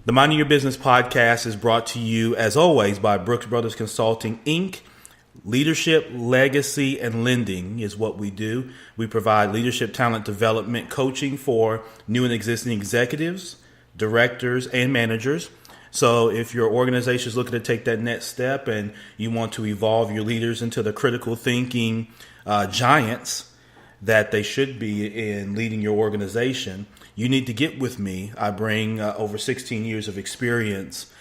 The Minding Your Business podcast is brought to you, as always, by Brooks Brothers Consulting, Inc. Leadership, legacy, and lending is what we do. We provide leadership talent development coaching for new and existing executives, directors, and managers. So if your organization is looking to take that next step and you want to evolve your leaders into the critical thinking giants that they should be in leading your organization, you need to get with me. I bring over 16 years of experience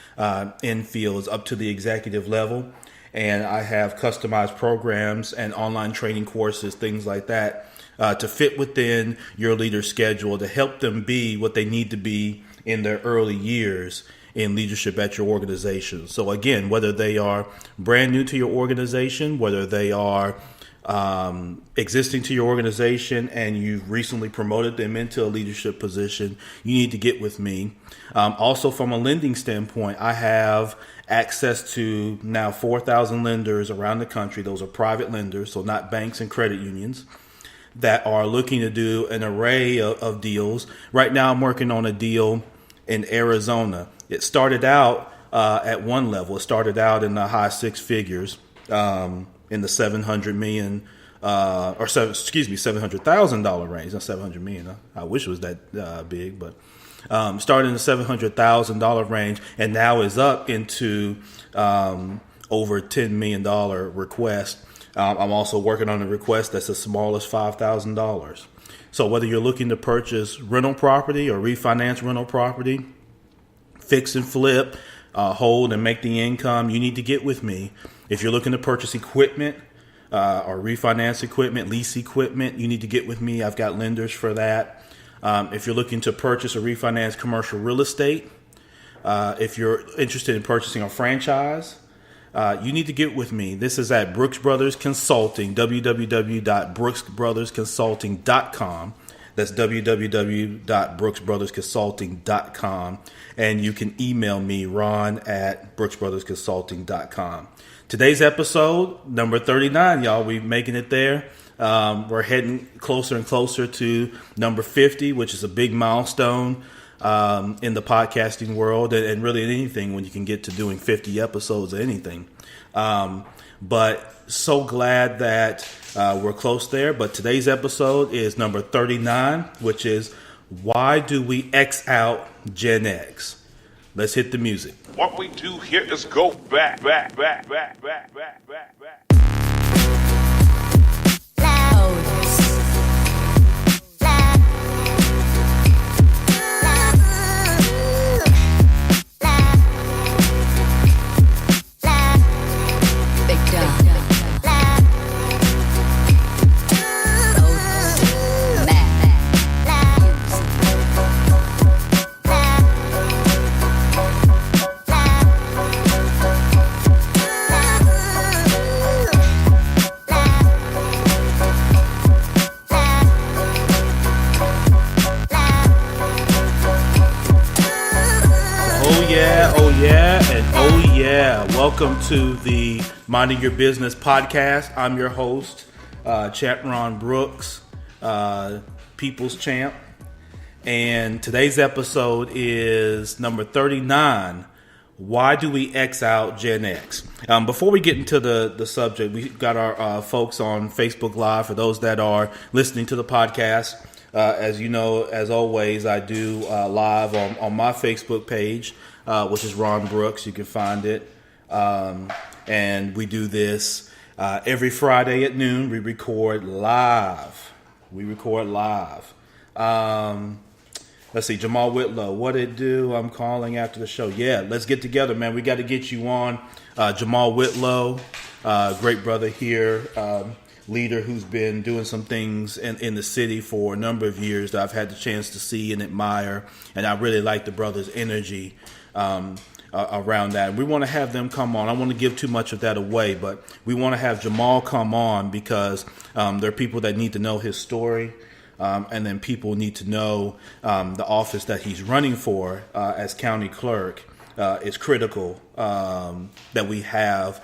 in fields up to the executive level, and I have customized programs and online training courses, things like that, to fit within your leader's schedule to help them be what they need to be in their early years in leadership at your organization. So again, whether they are brand new to your organization, whether they are existing to your organization and you've recently promoted them into a leadership position, you need to get with me. Also, from a lending standpoint, I have access to now 4,000 lenders around the country. Those are private lenders, so not banks and credit unions, that are looking to do an array of deals. Right now, I'm working on a deal in Arizona. It started out at one level. It started out in the high six figures, in the $700 million, $700,000 range, not $700 million. I wish it was that big, but started in the $700,000 range, and now is up into over $10 million request. I'm also working on a request that's as small as $5,000. So whether you're looking to purchase rental property or refinance rental property, fix and flip, hold and make the income, you need to get with me. If you're looking to purchase equipment or refinance equipment, lease equipment, you need to get with me. I've got lenders for that. If you're looking to purchase or refinance commercial real estate, if you're interested in purchasing a franchise, you need to get with me. This is at Brooks Brothers Consulting, www.brooksbrothersconsulting.com. That's www.brooksbrothersconsulting.com. And you can email me, ron@brooksbrothersconsulting.com. Today's episode, number 39, y'all. We're making it there. We're heading closer and closer to number 50, which is a big milestone in the podcasting world and really in anything when you can get to doing 50 episodes of anything. But so glad that we're close there. But today's episode is number 39, which is why do we X out Gen X? Let's hit the music. What we do here is go back. Welcome to the Minding Your Business podcast. I'm your host, Champ Ron Brooks, People's Champ. And today's episode is number 39. Why do we X out Gen X? Before we get into the subject, we got our folks on Facebook Live. For those that are listening to the podcast, as you know, as always, I do live on my Facebook page, which is Ron Brooks. You can find it. And we do this every Friday at noon. We record live. Let's see, Jamal Whitlow, what it do? I'm calling after the show. Yeah, let's get together, man. We got to get you on. Jamal Whitlow, great brother here, leader who's been doing some things in the city for a number of years that I've had the chance to see and admire. And I really like the brother's energy around that. We want to have them come on. I don't want to give too much of that away, but we want to have Jamal come on because there are people that need to know his story. And then people need to know the office that he's running for as county clerk is critical that we have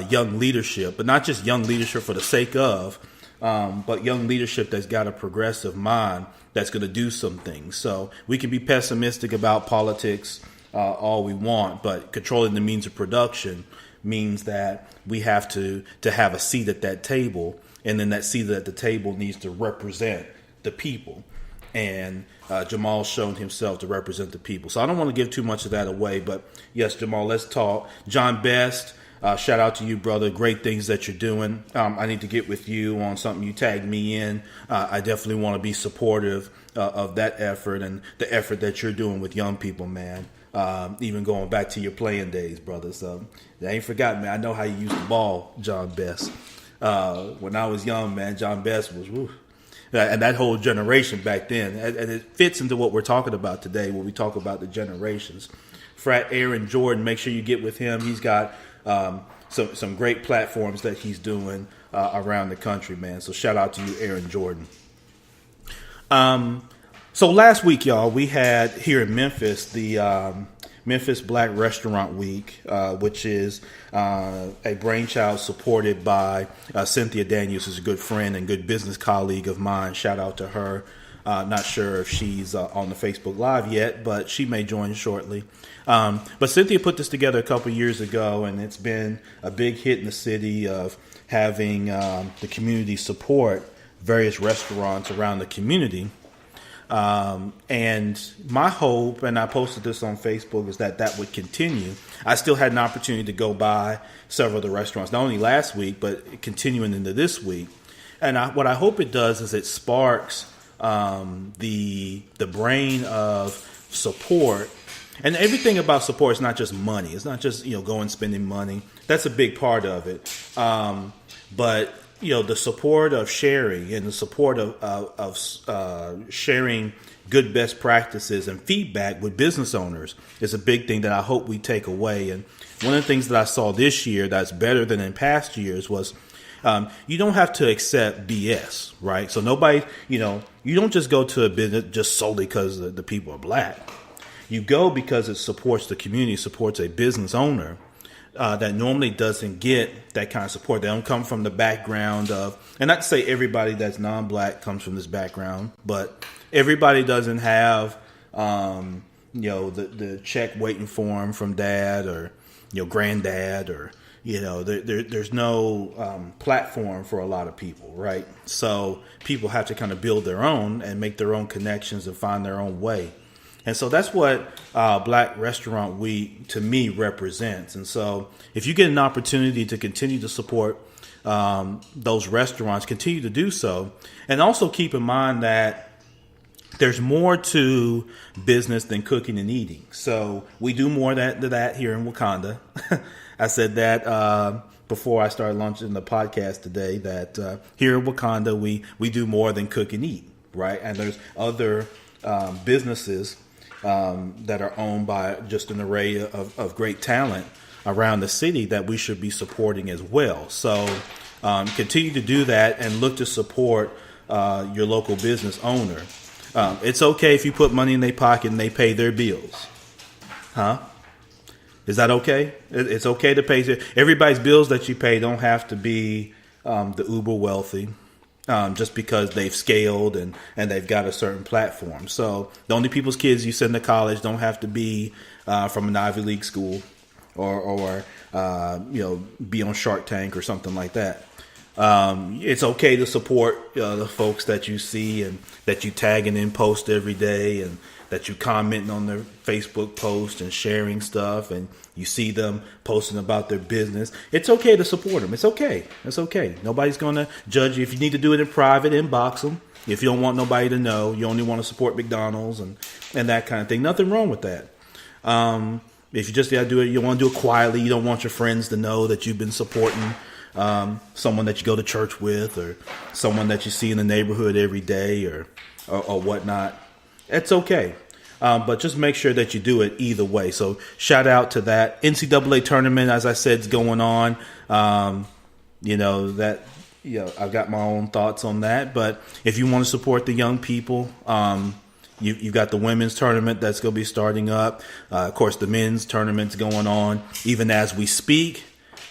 young leadership, but not just young leadership for the sake of, but young leadership that's got a progressive mind that's going to do some things. So we can be pessimistic about politics. all we want, but controlling the means of production means that we have to have a seat at that table, and then that seat at the table needs to represent the people. And Jamal's shown himself to represent the people. So I don't want to give too much of that away, but yes, Jamal, let's talk. John Best, shout out to you, brother. Great things that you're doing. I need to get with you on something you tagged me in. I definitely want to be supportive of that effort and the effort that you're doing with young people, man. Even going back to your playing days, brother. So I ain't forgotten, man. I know how you used the ball, John Best. When I was young, man, John Best was, woo. And that whole generation back then. And it fits into what we're talking about today when we talk about the generations. Frat Aaron Jordan, make sure you get with him. He's got some great platforms that he's doing around the country, man. So shout out to you, Aaron Jordan. So last week, y'all, we had here in Memphis the Memphis Black Restaurant Week, which is a brainchild supported by Cynthia Daniels, who's a good friend and good business colleague of mine. Shout out to her. Not sure if she's on the Facebook Live yet, but she may join shortly. But Cynthia put this together a couple years ago, and it's been a big hit in the city of having the community support various restaurants around the community. And my hope, and I posted this on Facebook, is that would continue. I still had an opportunity to go by several of the restaurants, not only last week, but continuing into this week. And what I hope it does is it sparks the brain of support. And everything about support is not just money. It's not just, going spending money. That's a big part of it. But the support of sharing and the support of sharing good best practices and feedback with business owners is a big thing that I hope we take away. And one of the things that I saw this year that's better than in past years was you don't have to accept BS, right? So nobody, you don't just go to a business just solely because the people are black. You go because it supports the community, supports a business owner. That normally doesn't get that kind of support. They don't come from the background of, and not to say everybody that's non-black comes from this background, but everybody doesn't have, the check waiting for them from dad or, granddad or, there's no platform for a lot of people, right? So people have to kind of build their own and make their own connections and find their own way. And so that's what Black Restaurant Week, to me, represents. And so if you get an opportunity to continue to support those restaurants, continue to do so. And also keep in mind that there's more to business than cooking and eating. So we do more than that here in Wakanda. I said that before I started launching the podcast today, that here in Wakanda, we do more than cook and eat, right? And there's other businesses that are owned by just an array of great talent around the city that we should be supporting as well. So continue to do that and look to support your local business owner. It's okay if you put money in their pocket and they pay their bills. Huh? Is that okay? It's okay to pay. Everybody's bills that you pay don't have to be the uber wealthy. Just because they've scaled and they've got a certain platform. So the only people's kids you send to college don't have to be from an Ivy League school or be on Shark Tank or something like that. It's okay to support the folks that you see and that you tagging in post every day and that you commenting on their Facebook post and sharing stuff and you see them posting about their business. It's okay to support them. It's okay. It's okay. Nobody's going to judge you. If you need to do it in private, inbox them. If you don't want nobody to know, you only want to support McDonald's and that kind of thing. Nothing wrong with that. If you just got to do it, you want to do it quietly. You don't want your friends to know that you've been supporting someone that you go to church with or someone that you see in the neighborhood every day or whatnot. It's okay. But just make sure that you do it either way. So shout out to that NCAA tournament, as I said, is going on. I've got my own thoughts on that. But if you want to support the young people, you've got the women's tournament that's going to be starting up. Of course, the men's tournament's going on even as we speak.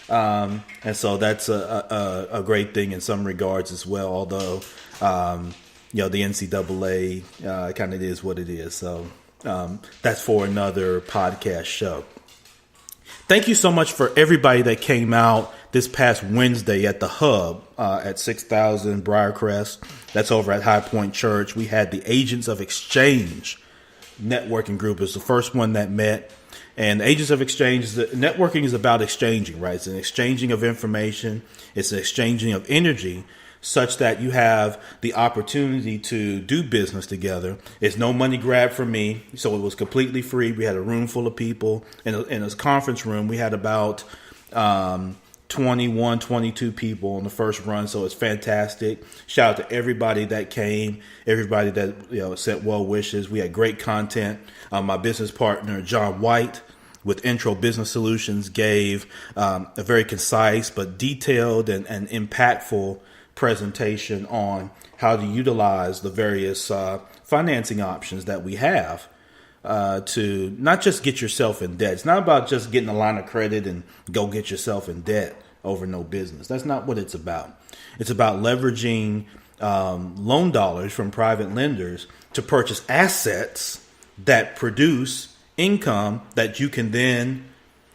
And so that's a great thing in some regards as well, although the NCAA kind of is what it is. So that's for another podcast show. Thank you so much for everybody that came out this past Wednesday at the Hub at 6000 Briarcrest. That's over at High Point Church. We had the Agents of Exchange networking group. It's the first one that met. And Agents of Exchange, networking is about exchanging, right? It's an exchanging of information. It's an exchanging of energy such that you have the opportunity to do business together. It's no money grab for me, so it was completely free. We had a room full of people. In a conference room, we had about 21, 22 people on the first run, so it's fantastic. Shout out to everybody that came, everybody that sent well wishes. We had great content. My business partner, John White, with Intro Business Solutions, gave a very concise but detailed and impactful presentation on how to utilize the various financing options that we have to not just get yourself in debt. It's not about just getting a line of credit and go get yourself in debt over no business. That's not what it's about. It's about leveraging loan dollars from private lenders to purchase assets that produce income that you can then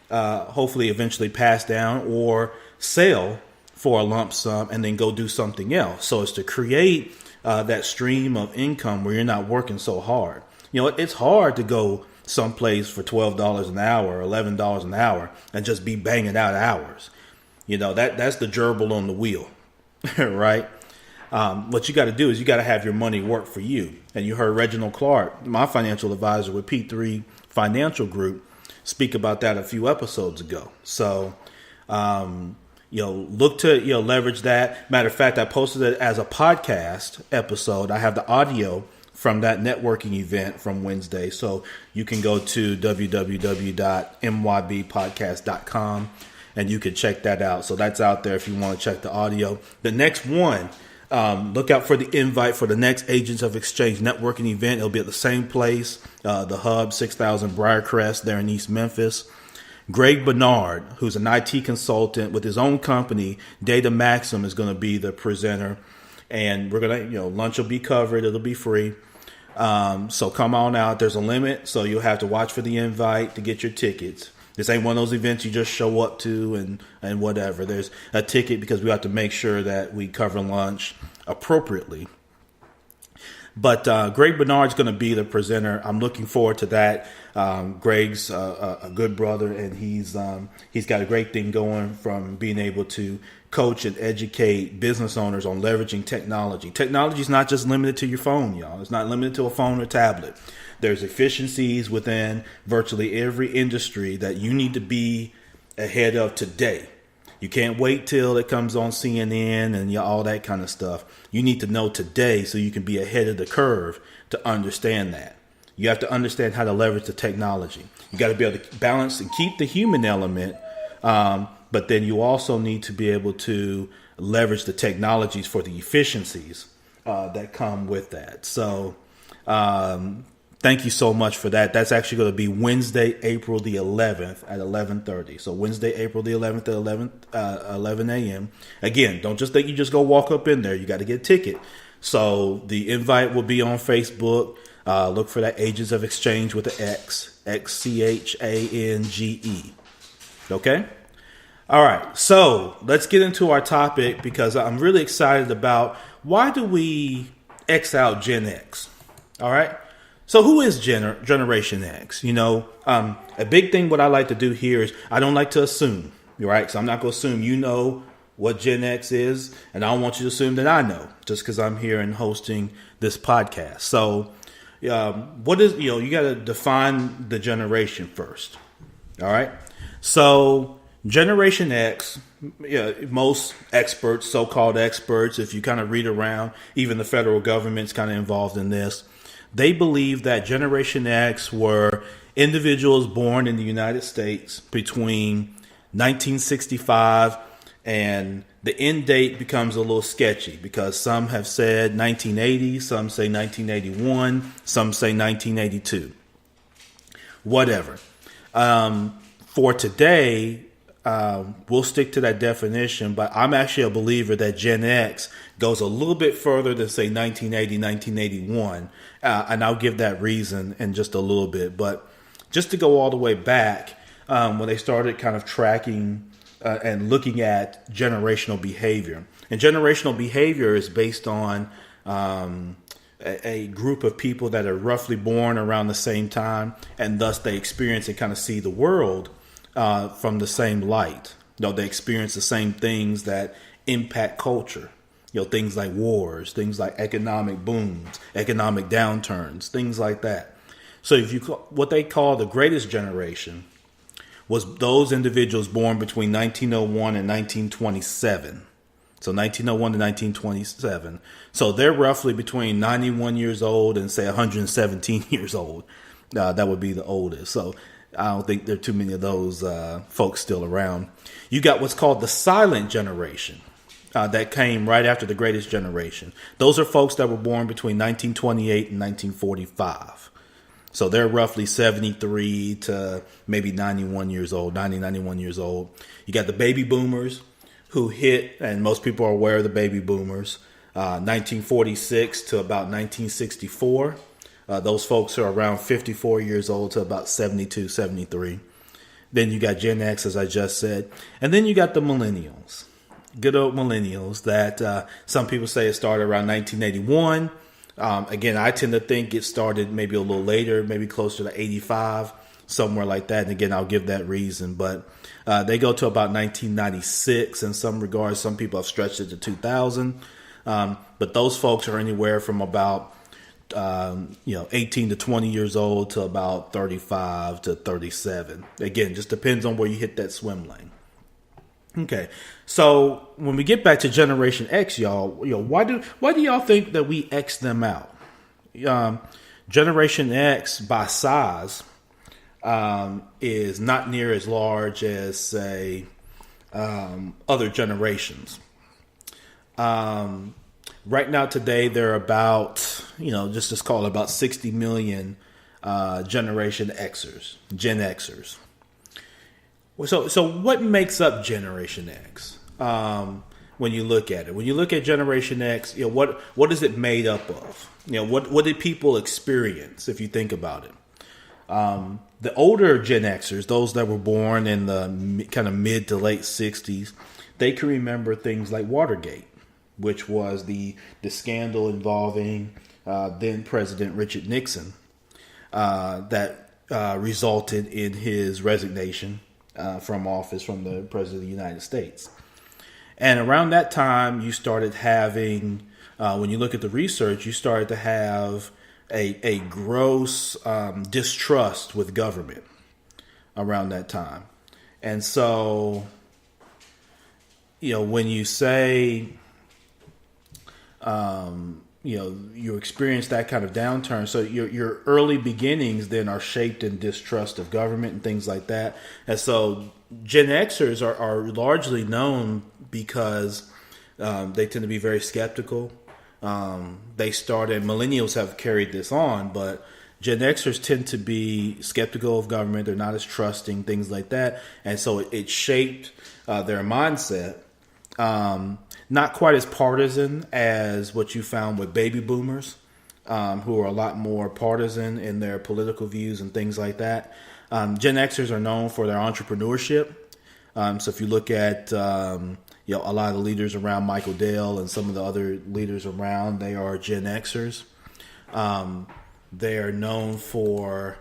hopefully eventually pass down or sell for a lump sum and then go do something else. So it's to create that stream of income where you're not working so hard. It's hard to go someplace for $12 an hour, or $11 an hour, and just be banging out hours. That's the gerbil on the wheel, right? What you got to do is you got to have your money work for you. And you heard Reginald Clark, my financial advisor with P3 Financial Group, speak about that a few episodes ago. So, look to leverage that. Matter of fact, I posted it as a podcast episode. I have the audio from that networking event from Wednesday. So you can go to www.mybpodcast.com and you can check that out. So that's out there if you want to check the audio. The next one, look out for the invite for the next Agents of Exchange networking event. It'll be at the same place, the Hub, 6000 Briarcrest there in East Memphis. Greg Bernard, who's an IT consultant with his own company, Data Maxim, is going to be the presenter. And we're going to, lunch will be covered. It'll be free. So come on out. There's a limit, so you'll have to watch for the invite to get your tickets. This ain't one of those events you just show up to and whatever. There's a ticket because we have to make sure that we cover lunch appropriately. But Greg Bernard's going to be the presenter. I'm looking forward to that. Greg's a good brother, and he's got a great thing going from being able to coach and educate business owners on leveraging technology. Technology is not just limited to your phone, y'all. It's not limited to a phone or tablet. There's efficiencies within virtually every industry that you need to be ahead of today. You can't wait till it comes on CNN and all that kind of stuff. You need to know today so you can be ahead of the curve to understand that. You have to understand how to leverage the technology. You got to be able to balance and keep the human element, but then you also need to be able to leverage the technologies for the efficiencies that come with that. So thank you so much for that. That's actually going to be Wednesday, April the 11th at 11:30. So Wednesday, April the 11th at 11 a.m. Again, don't just think you just go walk up in there. You got to get a ticket. So the invite will be on Facebook. Look for that Agents of Exchange with the X, XCHANGE. Okay? All right. So let's get into our topic because I'm really excited about why do we X out Gen X? All right. So who is Generation X? A big thing what I like to do here is I don't like to assume, right? So I'm not going to assume you know what Gen X is, and I don't want you to assume that I know just because I'm here and hosting this podcast. So what is, you got to define the generation first. All right. So Generation X, most experts, so-called experts, if you kind of read around, even the federal government's kind of involved in this. They believe that Generation X were individuals born in the United States between 1965 and the end date becomes a little sketchy because some have said 1980, some say 1981, some say 1982. Whatever. For today, we'll stick to that definition, but I'm actually a believer that Gen X goes a little bit further than, say, 1980, 1981. And I'll give that reason in just a little bit. But just to go all the way back, when they started kind of tracking and looking at generational behavior. And generational behavior is based on a group of people that are roughly born around the same time, and thus they experience and kind of see the world from the same light. They experience the same things that impact culture. Things like wars, things like economic booms, economic downturns, things like that. So if you what they call the greatest generation was those individuals born between 1901 and 1927. So 1901 to 1927. So they're roughly between 91 years old and, say, 117 years old. That would be the oldest. So I don't think there are too many of those folks still around. You got what's called the silent generation that came right after the greatest generation. Those are folks that were born between 1928 and 1945. So they're roughly 73 to maybe 91 years old, 91 years old. You got the baby boomers who hit, and most people are aware of the baby boomers, 1946 to about 1964. Those folks are around 54 years old to about 72, 73. Then you got Gen X, as I just said. And then you got the millennials, good old millennials that some people say it started around 1981. Again, I tend to think it started maybe a little later, maybe closer to 85, somewhere like that. And again, I'll give that reason. But they go to about 1996 in some regards. Some people have stretched it to 2000. But those folks are anywhere from about 18 to 20 years old to about 35 to 37. Again, just depends on where you hit that swim lane. Okay, so when we get back to Generation X, y'all, why do y'all think that we X them out? Generation X by size is not near as large as, say, other generations. Right now, today, there are about, just call it about 60 million Generation Xers, Gen Xers. So what makes up Generation X? When you look at it, when you look at Generation X, what is it made up of? What did people experience? If you think about it, the older Gen Xers, those that were born in the kind of mid to late 60s, they can remember things like Watergate, which was the scandal involving then President Richard Nixon that resulted in his resignation from office from the President of the United States. And around that time, you started having, when you look at the research, you started to have a gross distrust with government around that time. And so, when you say, you experience that kind of downturn. So your early beginnings then are shaped in distrust of government and things like that. And so Gen Xers are largely known because they tend to be very skeptical. They started, millennials have carried this on, but Gen Xers tend to be skeptical of government. They're not as trusting, things like that. And so it shaped their mindset. Not quite as partisan as what you found with baby boomers, who are a lot more partisan in their political views and things like that. Gen Xers are known for their entrepreneurship. So if you look at a lot of the leaders around Michael Dell and some of the other leaders around, they are Gen Xers. They are known for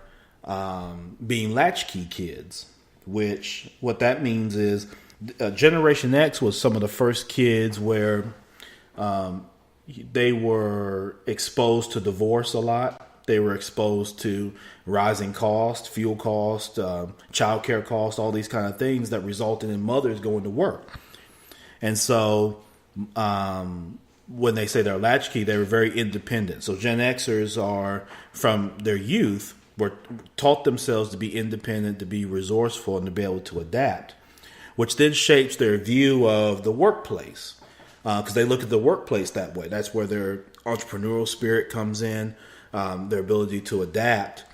being latchkey kids, which what that means is Generation X was some of the first kids where they were exposed to divorce a lot. They were exposed to rising cost, fuel cost, childcare cost, all these kind of things that resulted in mothers going to work. And so when they say they're latchkey, they were very independent. So Gen Xers are, from their youth, were taught themselves to be independent, to be resourceful, and to be able to adapt, which then shapes their view of the workplace, because they look at the workplace that way. That's where their entrepreneurial spirit comes in, their ability to adapt.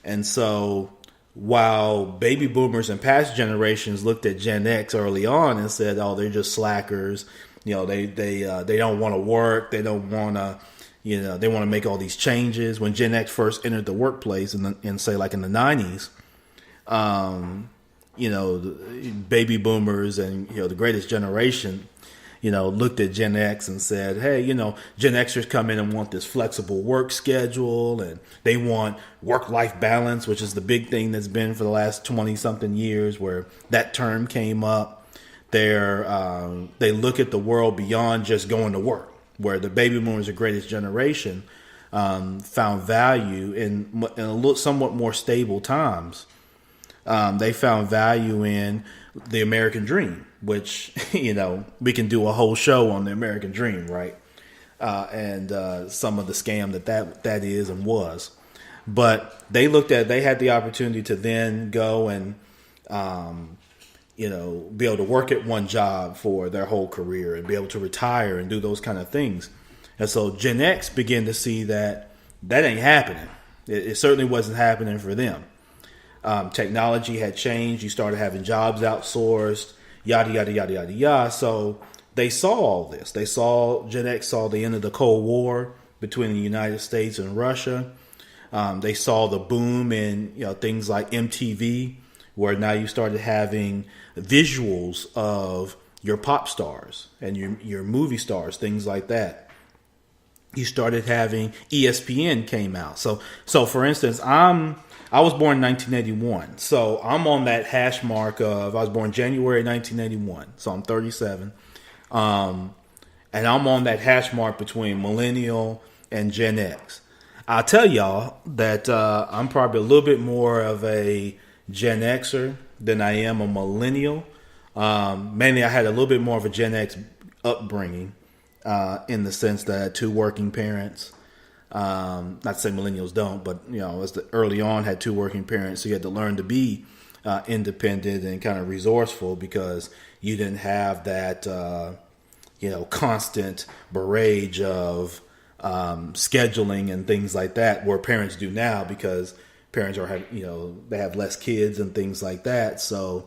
And so while baby boomers and past generations looked at Gen X early on and said, "Oh, they're just slackers. They don't want to work. They don't want to, they want to make all these changes." When Gen X first entered the workplace in say like in the '90s, the baby boomers and the greatest generation, looked at Gen X and said, "Hey, Gen Xers come in and want this flexible work schedule, and they want work-life balance," which is the big thing that's been for the last 20-something years, where that term came up. They look at the world beyond just going to work, where the baby boomers, the greatest generation, found value in somewhat more stable times. They found value in the American dream, which, we can do a whole show on the American dream, right? And some of the scam that is and was. But they had the opportunity to then go and, be able to work at one job for their whole career and be able to retire and do those kind of things. And so Gen X began to see that ain't happening. It certainly wasn't happening for them. Technology had changed. You started having jobs outsourced, yada, yada, yada, yada, yada. So they saw all this. Gen X saw the end of the Cold War between the United States and Russia. They saw the boom in things like MTV, where now you started having visuals of your pop stars and your movie stars, things like that. You started having ESPN came out. So for instance, I was born in 1981, so I'm on that hash mark of, I was born January 1981, so I'm 37. And I'm on that hash mark between millennial and Gen X. I'll tell y'all that I'm probably a little bit more of a Gen Xer than I am a millennial. Mainly I had a little bit more of a Gen X upbringing in the sense that I had two working parents. Not to say millennials don't, but early on had two working parents, so you had to learn to be independent and kind of resourceful, because you didn't have that constant barrage of scheduling and things like that, where parents do now, because parents they have less kids and things like that, so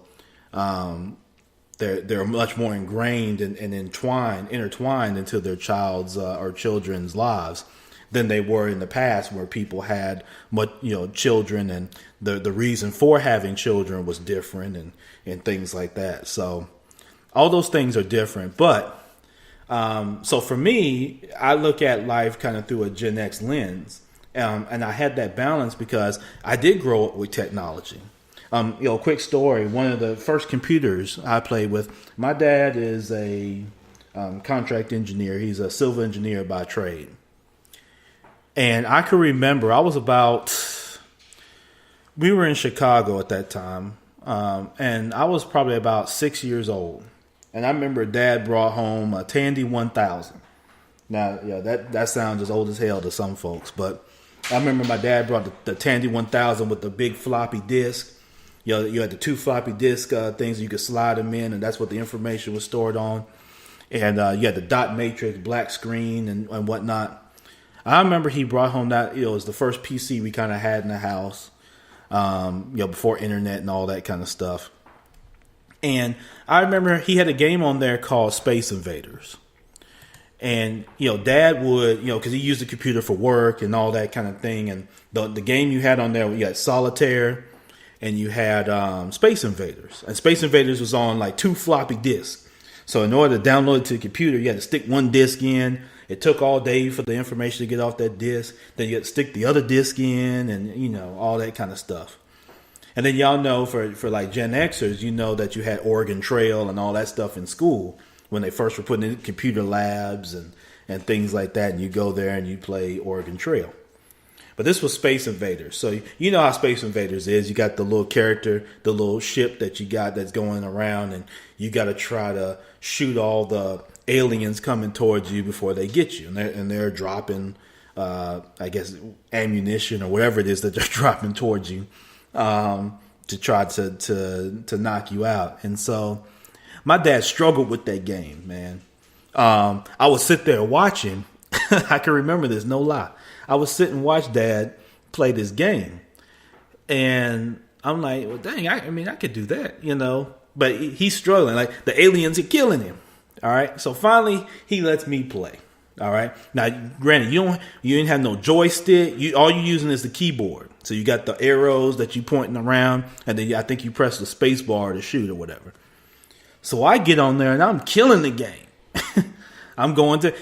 they're much more ingrained and intertwined into their child's or children's lives than they were in the past, where people had children, and the reason for having children was different and things like that. So all those things are different. But so for me, I look at life kind of through a Gen X lens, and I had that balance because I did grow up with technology. Quick story. One of the first computers I played with, my dad is a contract engineer. He's a civil engineer by trade. And I can remember we were in Chicago at that time, and I was probably about 6 years old. And I remember Dad brought home a Tandy 1000. Now, that sounds as old as hell to some folks, but I remember my dad brought the Tandy 1000 with the big floppy disk. You had the two floppy disk things you could slide them in, and that's what the information was stored on. And you had the dot matrix, black screen, and whatnot. I remember he brought home that, it was the first PC we kind of had in the house, before internet and all that kind of stuff. And I remember he had a game on there called Space Invaders. And, Dad would, because he used the computer for work and all that kind of thing. And the game you had on there, you had Solitaire and you had Space Invaders. And Space Invaders was on like two floppy disks. So in order to download it to the computer, you had to stick one disk in. It took all day for the information to get off that disk. Then you had to stick the other disk in and, all that kind of stuff. And then y'all know for like Gen Xers, that you had Oregon Trail and all that stuff in school when they first were putting in computer labs and things like that. And you go there and you play Oregon Trail. But this was Space Invaders. So you know how Space Invaders is. You got the little character, the little ship that you got that's going around, and you got to try to shoot all the aliens coming towards you before they get you. And they're dropping, I guess, ammunition or whatever it is that they're dropping towards you to try to knock you out. And so my dad struggled with that game, man. I would sit there watching. I can remember this, no lie. I would sit and watch Dad play this game. And I'm like, well, dang, I mean, I could do that, But he's struggling. Like, the aliens are killing him. All right. So finally, he lets me play. All right. Now, granted, you didn't have no joystick. All you're using is the keyboard. So you got the arrows that you pointing around, and then I think you press the space bar to shoot or whatever. So I get on there and I'm killing the game.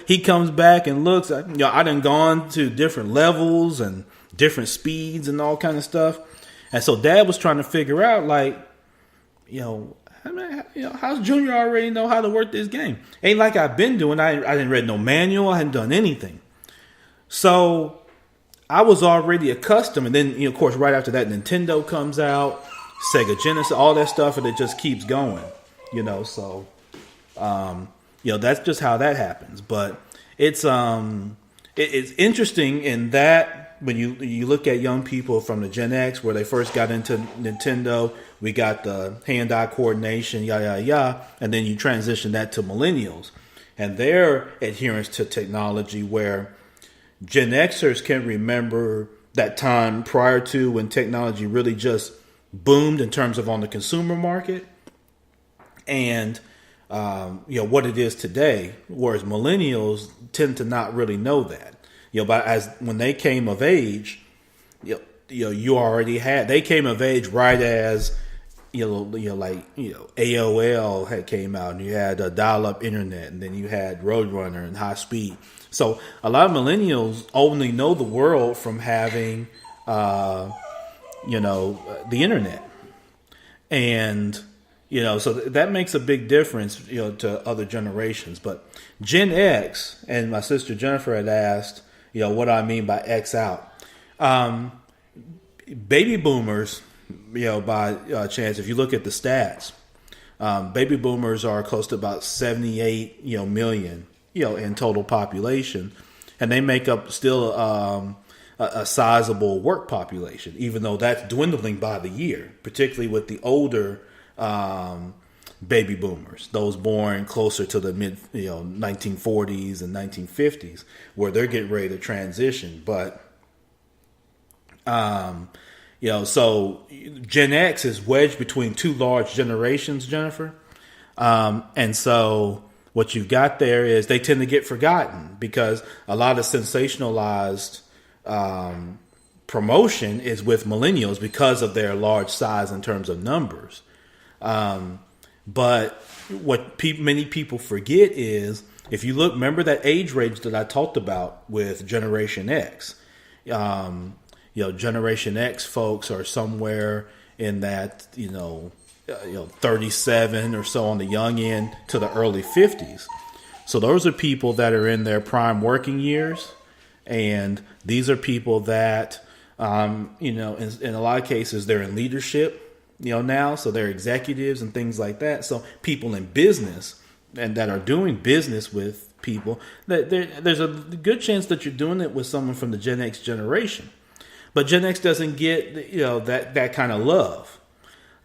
He comes back and looks. I done gone to different levels and different speeds and all kind of stuff. And so Dad was trying to figure out, like, how's Junior already know how to work this game? Ain't like I've been doing. I didn't read no manual. I hadn't done anything. So I was already accustomed. And then, of course, right after that, Nintendo comes out, Sega Genesis, all that stuff, and it just keeps going. So, that's just how that happens. But it's interesting in that when you look at young people from the Gen X where they first got into Nintendo, we got the hand-eye coordination, and then you transition that to millennials and their adherence to technology, where Gen Xers can remember that time prior to when technology really just boomed in terms of on the consumer market and what it is today, whereas millennials tend to not really know that. But when they came of age, you already had. They came of age right as AOL had came out, and you had a dial-up internet, and then you had Roadrunner and high speed. So a lot of millennials only know the world from having, the internet, and so that makes a big difference, to other generations. But Gen X, and my sister Jennifer had asked, what do I mean by X out? Baby boomers, by chance, if you look at the stats, baby boomers are close to about 78, million, in total population, and they make up still a sizable work population, even though that's dwindling by the year, particularly with the older baby boomers, those born closer to the mid 1940s and 1950s, where they're getting ready to transition. But so Gen X is wedged between two large generations, Jennifer, and so what you've got there is they tend to get forgotten because a lot of sensationalized promotion is with millennials because of their large size in terms of numbers. But what many people forget is, if you remember that age range that I talked about with Generation X, Generation X folks are somewhere in that, 37 or so on the young end to the early 50s. So those are people that are in their prime working years. And these are people that, in a lot of cases, they're in leadership, now, so they're executives and things like that. So people in business and that are doing business with people, there's a good chance that you're doing it with someone from the Gen X generation. But Gen X doesn't get, that kind of love.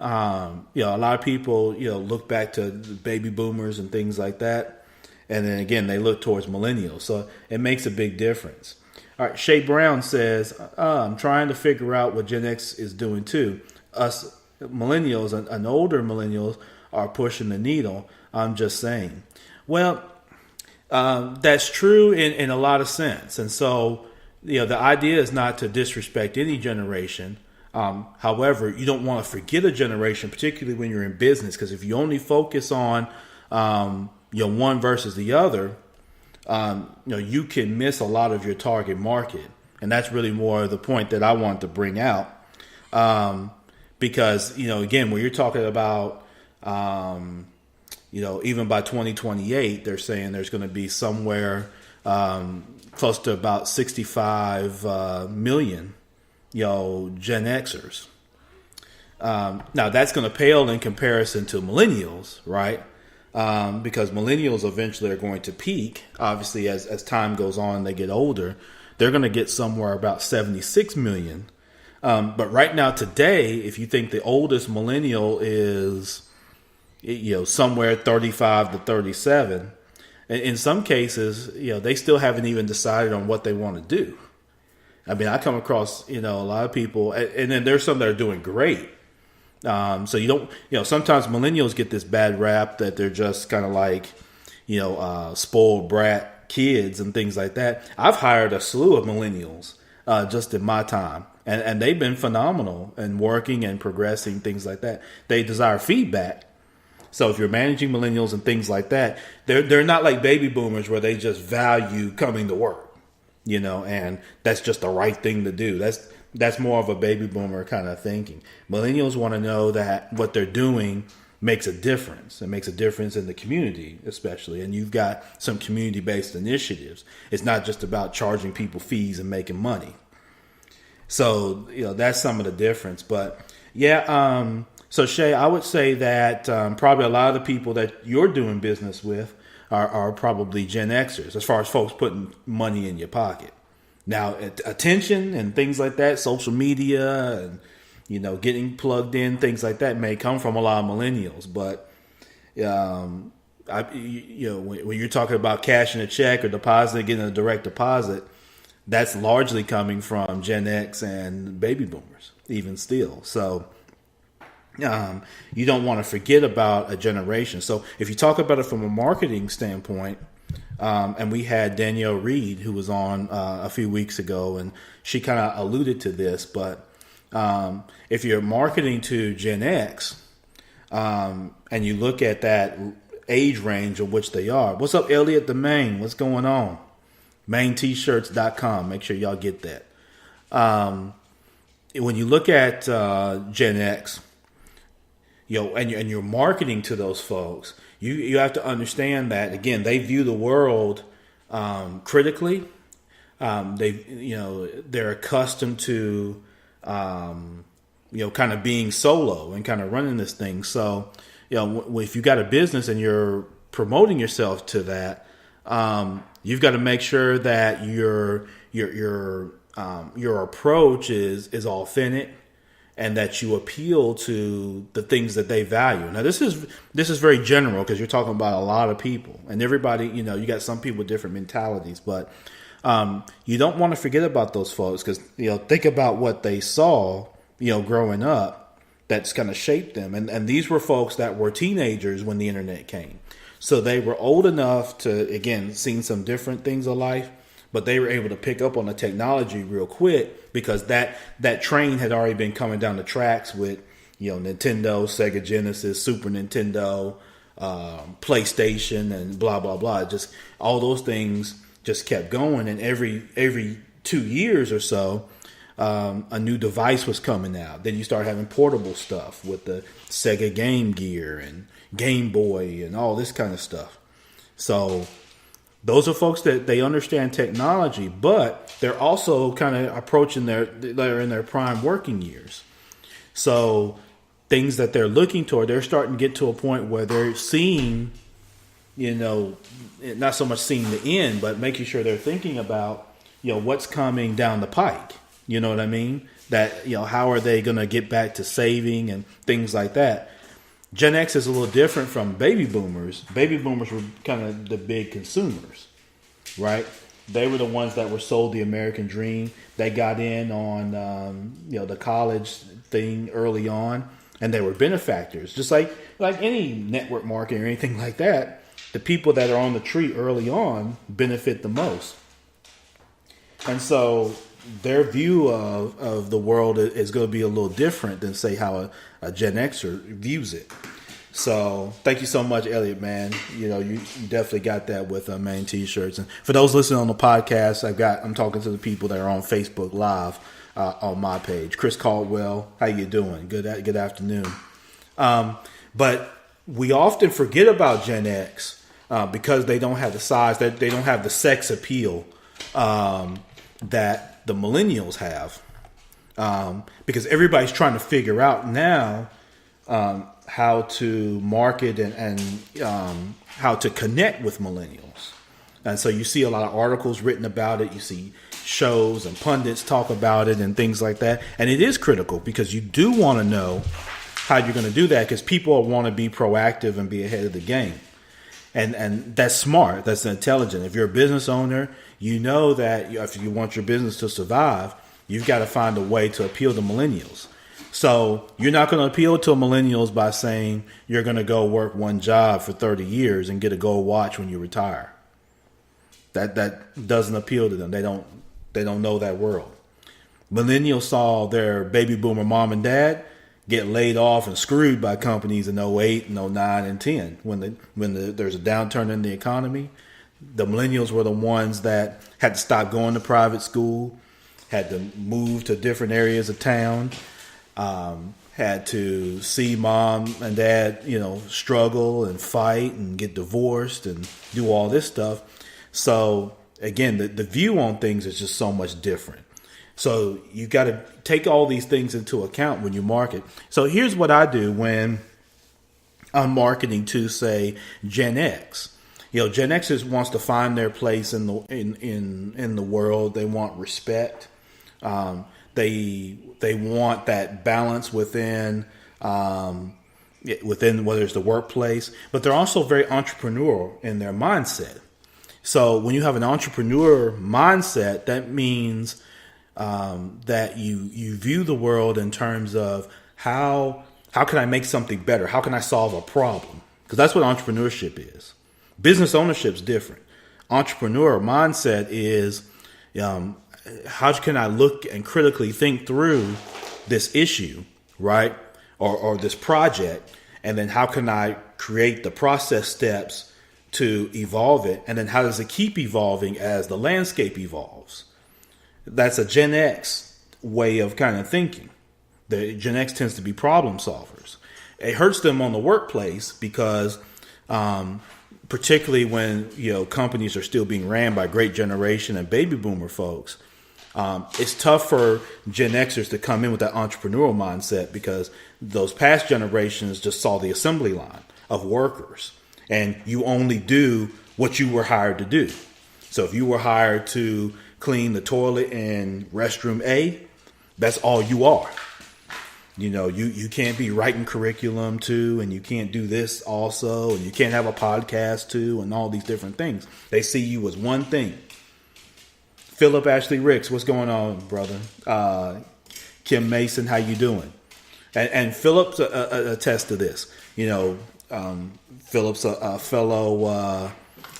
A lot of people, look back to baby boomers and things like that. And then again, they look towards millennials. So it makes a big difference. All right. Shay Brown says, I'm trying to figure out what Gen X is doing too. Us millennials and older millennials are pushing the needle. I'm just saying. Well, that's true in a lot of sense. And so, the idea is not to disrespect any generation. However, you don't want to forget a generation, particularly when you're in business, because if you only focus on, one versus the other, you can miss a lot of your target market. And that's really more the point that I want to bring out. Because, again, when you're talking about, even by 2028, they're saying there's going to be somewhere close to about 65 million, Gen Xers. Now, that's going to pale in comparison to millennials, right? Because millennials eventually are going to peak. Obviously, as time goes on, they get older. They're going to get somewhere about 76 million. But right now, today, if you think the oldest millennial is, somewhere 35 to 37, in some cases, they still haven't even decided on what they want to do. I mean, I come across, a lot of people, and then there's some that are doing great. So you don't, sometimes millennials get this bad rap that they're just kind of like, spoiled brat kids and things like that. I've hired a slew of millennials just in my time, and they've been phenomenal and working and progressing, things like that. They desire feedback. So if you're managing millennials and things like that, they're not like baby boomers where they just value coming to work, and that's just the right thing to do. That's more of a baby boomer kind of thinking. Millennials want to know that what they're doing makes a difference. It makes a difference in the community, especially. And you've got some community-based initiatives. It's not just about charging people fees and making money. So, that's some of the difference. But yeah, so Shay, I would say that probably a lot of the people that you're doing business with are probably Gen Xers, as far as folks putting money in your pocket. Now, attention and things like that, social media and, getting plugged in, things like that may come from a lot of millennials. But, when you're talking about cashing a check or depositing, getting a direct deposit, that's largely coming from Gen X and baby boomers, even still. So you don't want to forget about a generation. So if you talk about it from a marketing standpoint, and we had Danielle Reed, who was on a few weeks ago, and she kind of alluded to this. But if you're marketing to Gen X, and you look at that age range of which they are, what's up, Elliot the Main? What's going on? MainTshirts.com. Make sure y'all get that. When you look at Gen X, and you're marketing to those folks, you have to understand that, again, they view the world critically. They're accustomed to kind of being solo and kind of running this thing. So if you got a business and you're promoting yourself to that, you've got to make sure that your approach is authentic, and that you appeal to the things that they value. Now, this is very general because you're talking about a lot of people, and everybody, you got some people with different mentalities, but you don't want to forget about those folks because, think about what they saw, growing up that's kind of shaped them. And these were folks that were teenagers when the internet came. So they were old enough to, again, seen some different things of life, but they were able to pick up on the technology real quick because that train had already been coming down the tracks with, Nintendo, Sega Genesis, Super Nintendo, PlayStation, and blah, blah, blah. Just all those things just kept going. And every 2 years or so, a new device was coming out. Then you start having portable stuff with the Sega Game Gear and Game Boy and all this kind of stuff. So those are folks that they understand technology, but they're also kind of approaching they're in their prime working years. So things that they're looking toward, they're starting to get to a point where they're seeing, not so much seeing the end, but making sure they're thinking about, what's coming down the pike. You know what I mean? That, how are they going to get back to saving and things like that? Gen X is a little different from baby boomers. Baby boomers were kind of the big consumers, right? They were the ones that were sold the American dream. They got in on, the college thing early on, and they were benefactors. Just like any network marketing or anything like that, the people that are on the tree early on benefit the most. And so their view of the world is going to be a little different than, say, how a Gen Xer views it. So thank you so much, Elliot, man. You definitely got that with Main T-shirts. And for those listening on the podcast, I'm talking to the people that are on Facebook Live on my page. Chris Caldwell, how you doing? Good afternoon. But we often forget about Gen X because they don't have the size, that they don't have the sex appeal that the millennials have, because everybody's trying to figure out now how to market and how to connect with millennials. And so you see a lot of articles written about it. You see shows and pundits talk about it and things like that. And it is critical because you do want to know how you're going to do that, because people want to be proactive and be ahead of the game. And that's smart. That's intelligent. If you're a business owner, you know that if you want your business to survive, you've got to find a way to appeal to millennials. So you're not going to appeal to millennials by saying you're going to go work one job for 30 years and get a gold watch when you retire. That doesn't appeal to them. They don't know that world. Millennials saw their baby boomer mom and dad get laid off and screwed by companies in '08 and '09 and 10 when there's a downturn in the economy. The millennials were the ones that had to stop going to private school, had to move to different areas of town, had to see mom and dad, struggle and fight and get divorced and do all this stuff. So again, the view on things is just so much different. So you got to take all these things into account when you market. So here's what I do when I'm marketing to, say, Gen X. Gen Xers wants to find their place in the world. They want respect. They want that balance within whether it's the workplace, but they're also very entrepreneurial in their mindset. So when you have an entrepreneur mindset, that means that you view the world in terms of how can I make something better? How can I solve a problem? Because that's what entrepreneurship is. Business ownership is different. Entrepreneur mindset is how can I look and critically think through this issue, right? Or this project, and then how can I create the process steps to evolve it? And then how does it keep evolving as the landscape evolves? That's a Gen X way of kind of thinking. The Gen X tends to be problem solvers. It hurts them on the workplace because particularly when companies are still being ran by great generation and baby boomer folks, it's tough for Gen Xers to come in with that entrepreneurial mindset because those past generations just saw the assembly line of workers, and you only do what you were hired to do. So if you were hired to clean the toilet in restroom A, that's all you are. You can't be writing curriculum too, and you can't do this also, and you can't have a podcast too, and all these different things. They see you as one thing. Philip Ashley Ricks, what's going on, brother? Kim Mason, how you doing? And Philip's attests to this. Philip's a fellow,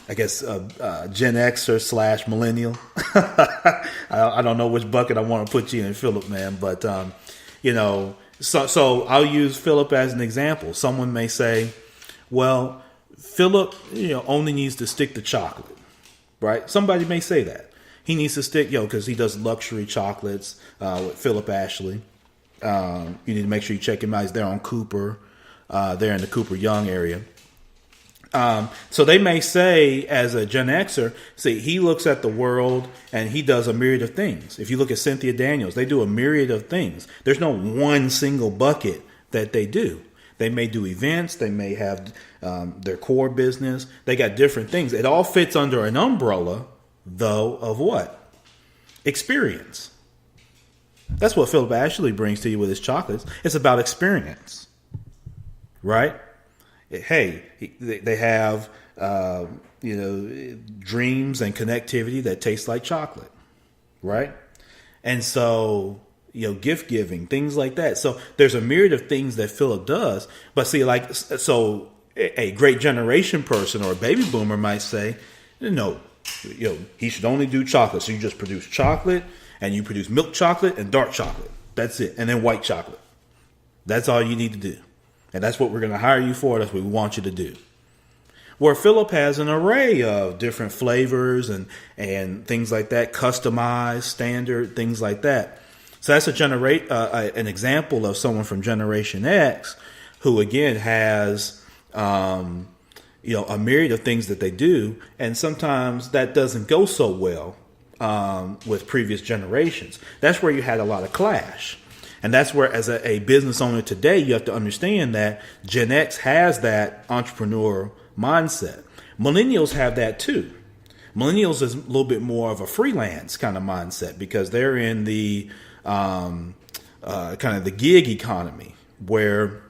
Gen Xer / millennial. I don't know which bucket I want to put you in, Philip, man. But, so I'll use Philip as an example. Someone may say, well, Philip, only needs to stick to chocolate, right? Somebody may say that. He needs to stick, because he does luxury chocolates with Philip Ashley. You need to make sure you check him out. He's there on Cooper, there in the Cooper Young area. So they may say, as a Gen Xer, he looks at the world and he does a myriad of things. If you look at Cynthia Daniels, they do a myriad of things. There's no one single bucket that they do. They may do events. They may have their core business. They got different things. It all fits under an umbrella, though, of what? Experience. That's what Philip Ashley brings to you with his chocolates. It's about experience, right? Hey, they have dreams and connectivity that taste like chocolate, right? And so gift giving, things like that. So there's a myriad of things that Philip does. But so a great generation person or a baby boomer might say, no, he should only do chocolate. So you just produce chocolate, and you produce milk chocolate and dark chocolate. That's it. And then white chocolate. That's all you need to do. And that's what we're going to hire you for. That's what we want you to do. Where Philip has an array of different flavors and things like that, customized, standard, things like that. So that's an example of someone from Generation X who, again, has a myriad of things that they do. And sometimes that doesn't go so well with previous generations. That's where you had a lot of clash. And that's where, as a business owner today, you have to understand that Gen X has that entrepreneurial mindset. Millennials have that too. Millennials is a little bit more of a freelance kind of mindset because they're in the kind of the gig economy where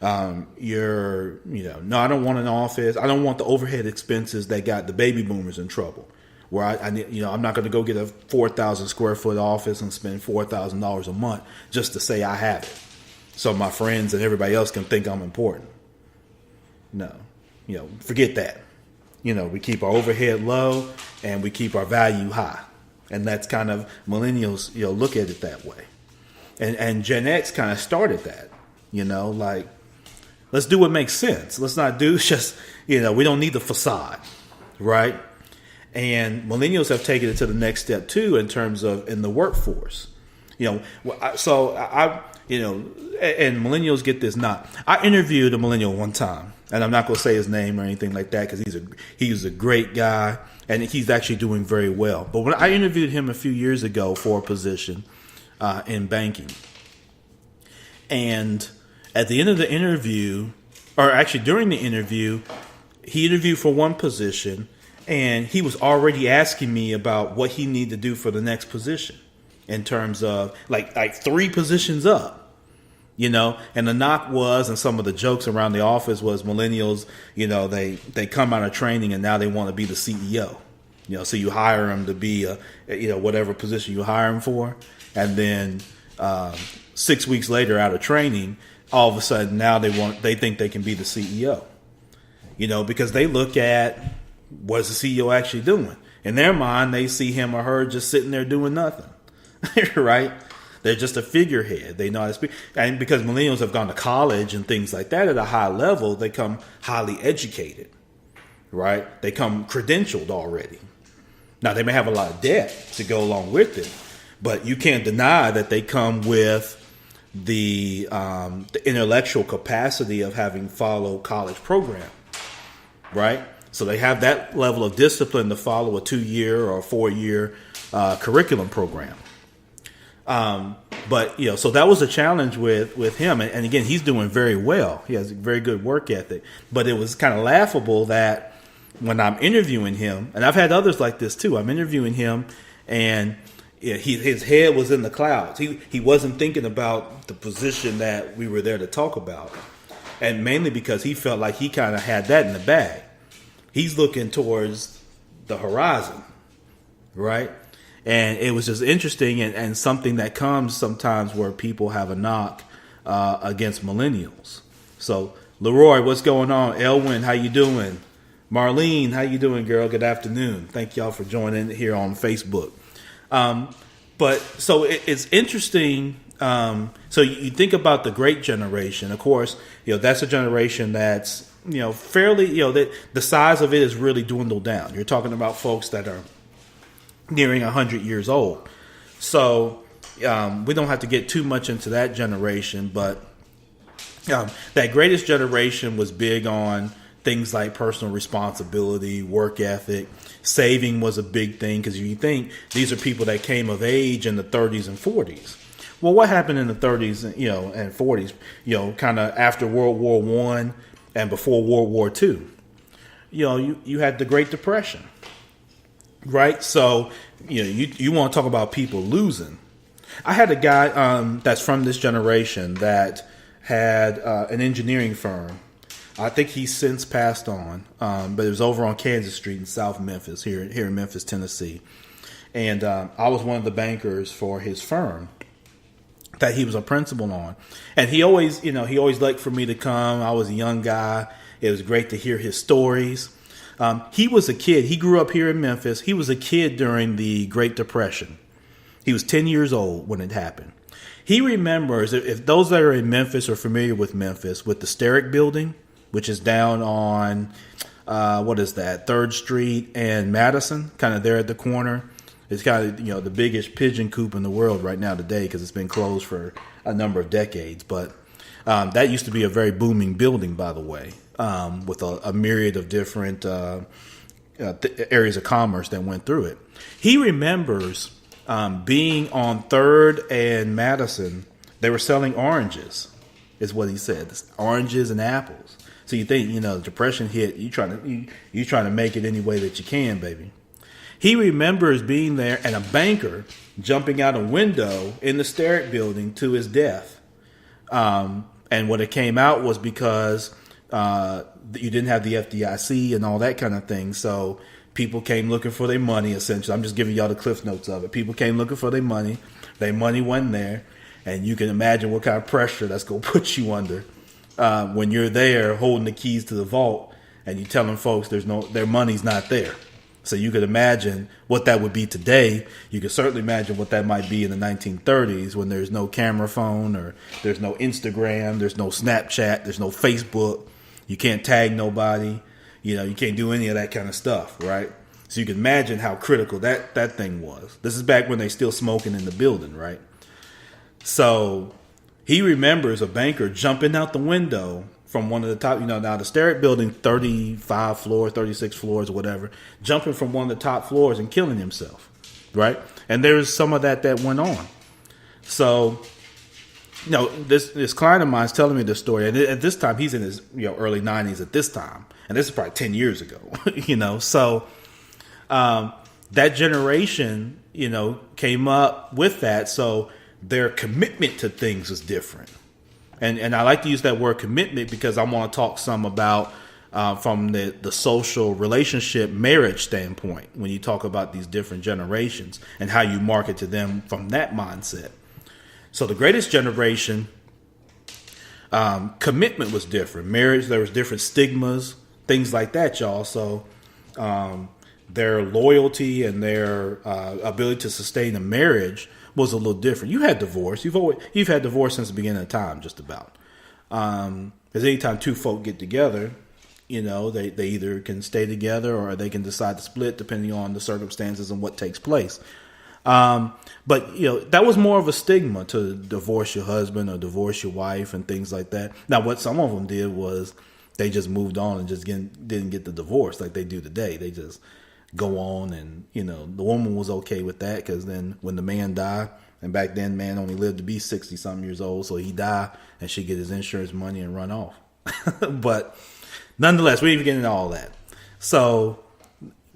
no, I don't want an office. I don't want the overhead expenses that got the baby boomers in trouble. where I need, I'm not going to go get a 4,000 square foot office and spend $4,000 a month just to say I have it, so my friends and everybody else can think I'm important. No, forget that. We keep our overhead low and we keep our value high, and that's kind of millennials. Look at it that way, and Gen X kind of started that. Like, let's do what makes sense. Let's not do just we don't need the facade, right? And millennials have taken it to the next step too in terms of in the workforce. And millennials get this not. I interviewed a millennial one time, and I'm not going to say his name or anything like that because he's a great guy and he's actually doing very well. But when I interviewed him a few years ago for a position in banking, and at the end of the interview, or actually during the interview, he interviewed for one position, and he was already asking me about what he needed to do for the next position in terms of like 3 positions up. And the knock was, and some of the jokes around the office was millennials, they come out of training and now they want to be the CEO. So you hire them to be whatever position you hire them for. And then 6 weeks later out of training, all of a sudden now they think they can be the CEO. Because they look at what's the CEO actually doing. In their mind, they see him or her just sitting there doing nothing. Right? They're just a figurehead. They know how to speak. And because millennials have gone to college and things like that at a high level, they come highly educated, right? They come credentialed already. Now, they may have a lot of debt to go along with it, but you can't deny that they come with the intellectual capacity of having followed college program, right? So they have that level of discipline to follow a 2-year or 4-year curriculum program. So that was a challenge with him. And again, he's doing very well. He has a very good work ethic. But it was kind of laughable that when I'm interviewing him, and I've had others like this too, I'm interviewing him and his head was in the clouds. He wasn't thinking about the position that we were there to talk about. And mainly because he felt like he kind of had that in the bag. He's looking towards the horizon, right? And it was just interesting and something that comes sometimes where people have a knock against millennials. So, Leroy, what's going on? Elwin, how you doing? Marlene, how you doing, girl? Good afternoon. Thank y'all for joining here on Facebook. It's interesting. So you think about the great generation. Of course, that's a generation that's, fairly, that the size of it is really dwindled down. You're talking about folks that are nearing 100 years old. So we don't have to get too much into that generation, but that greatest generation was big on things like personal responsibility, work ethic. Saving was a big thing because you think these are people that came of age in the 30s and 40s. Well, what happened in the 30s and 40s, kind of after World War I and before World War II? You had the Great Depression. Right, so you want to talk about people losing. I had a guy that's from this generation that had an engineering firm. I think he's since passed on, but it was over on Kansas Street in South Memphis, here in Memphis, Tennessee. And I was one of the bankers for his firm that he was a principal on. And he always liked for me to come. I was a young guy. It was great to hear his stories. He was a kid. He grew up here in Memphis. He was a kid during the Great Depression. He was 10 years old when it happened. He remembers, if those that are in Memphis are familiar with Memphis, with the Steric building, which is down on, 3rd Street and Madison, kind of there at the corner. It's kind of, the biggest pigeon coop in the world right now today because it's been closed for a number of decades. But that used to be a very booming building, by the way. With a myriad of different areas of commerce that went through it. He remembers being on 3rd and Madison. They were selling oranges, is what he said. Oranges and apples. So you think, the Depression hit, you trying to make it any way that you can, baby. He remembers being there and a banker jumping out a window in the Steric building to his death. And what it came out was because you didn't have the FDIC and all that kind of thing. So People came looking for their money, essentially. I'm just giving y'all the cliff notes of it. People came looking for their money. Their money wasn't there. And you can imagine what kind of pressure that's going to put you under when you're there holding the keys to the vault and you telling folks their money's not there. So you could imagine what that would be today. You could certainly imagine what that might be in the 1930s when there's no camera phone or there's no Instagram, there's no Snapchat, there's no Facebook. You can't tag nobody. You can't do any of that kind of stuff, right? So you can imagine how critical that thing was. This is back when they still smoking in the building, right? So he remembers a banker jumping out the window from one of the top, now the Starrett building, 35 floors, 36 floors, whatever, jumping from one of the top floors and killing himself, right? And there's some of that went on. So, this client of mine is telling me this story, and at this time he's in his early 90s at this time, and this is probably 10 years ago, So that generation, came up with that, so their commitment to things was different. And I like to use that word commitment because I want to talk some about from the social relationship marriage standpoint when you talk about these different generations and how you market to them from that mindset. So the greatest generation, commitment was different. Marriage, there was different stigmas, things like that, y'all. So their loyalty and their ability to sustain a marriage was a little different. You had divorce. You've had divorce since the beginning of time, just about. Because anytime two folk get together, they either can stay together or they can decide to split depending on the circumstances and what takes place. But that was more of a stigma to divorce your husband or divorce your wife and things like that. Now, what some of them did was they just moved on and just didn't get the divorce like they do today. They just go on, and the woman was okay with that because then when the man died, and back then man only lived to be 60 something years old, so he died and she get his insurance money and run off. But nonetheless, we didn't get into all that. So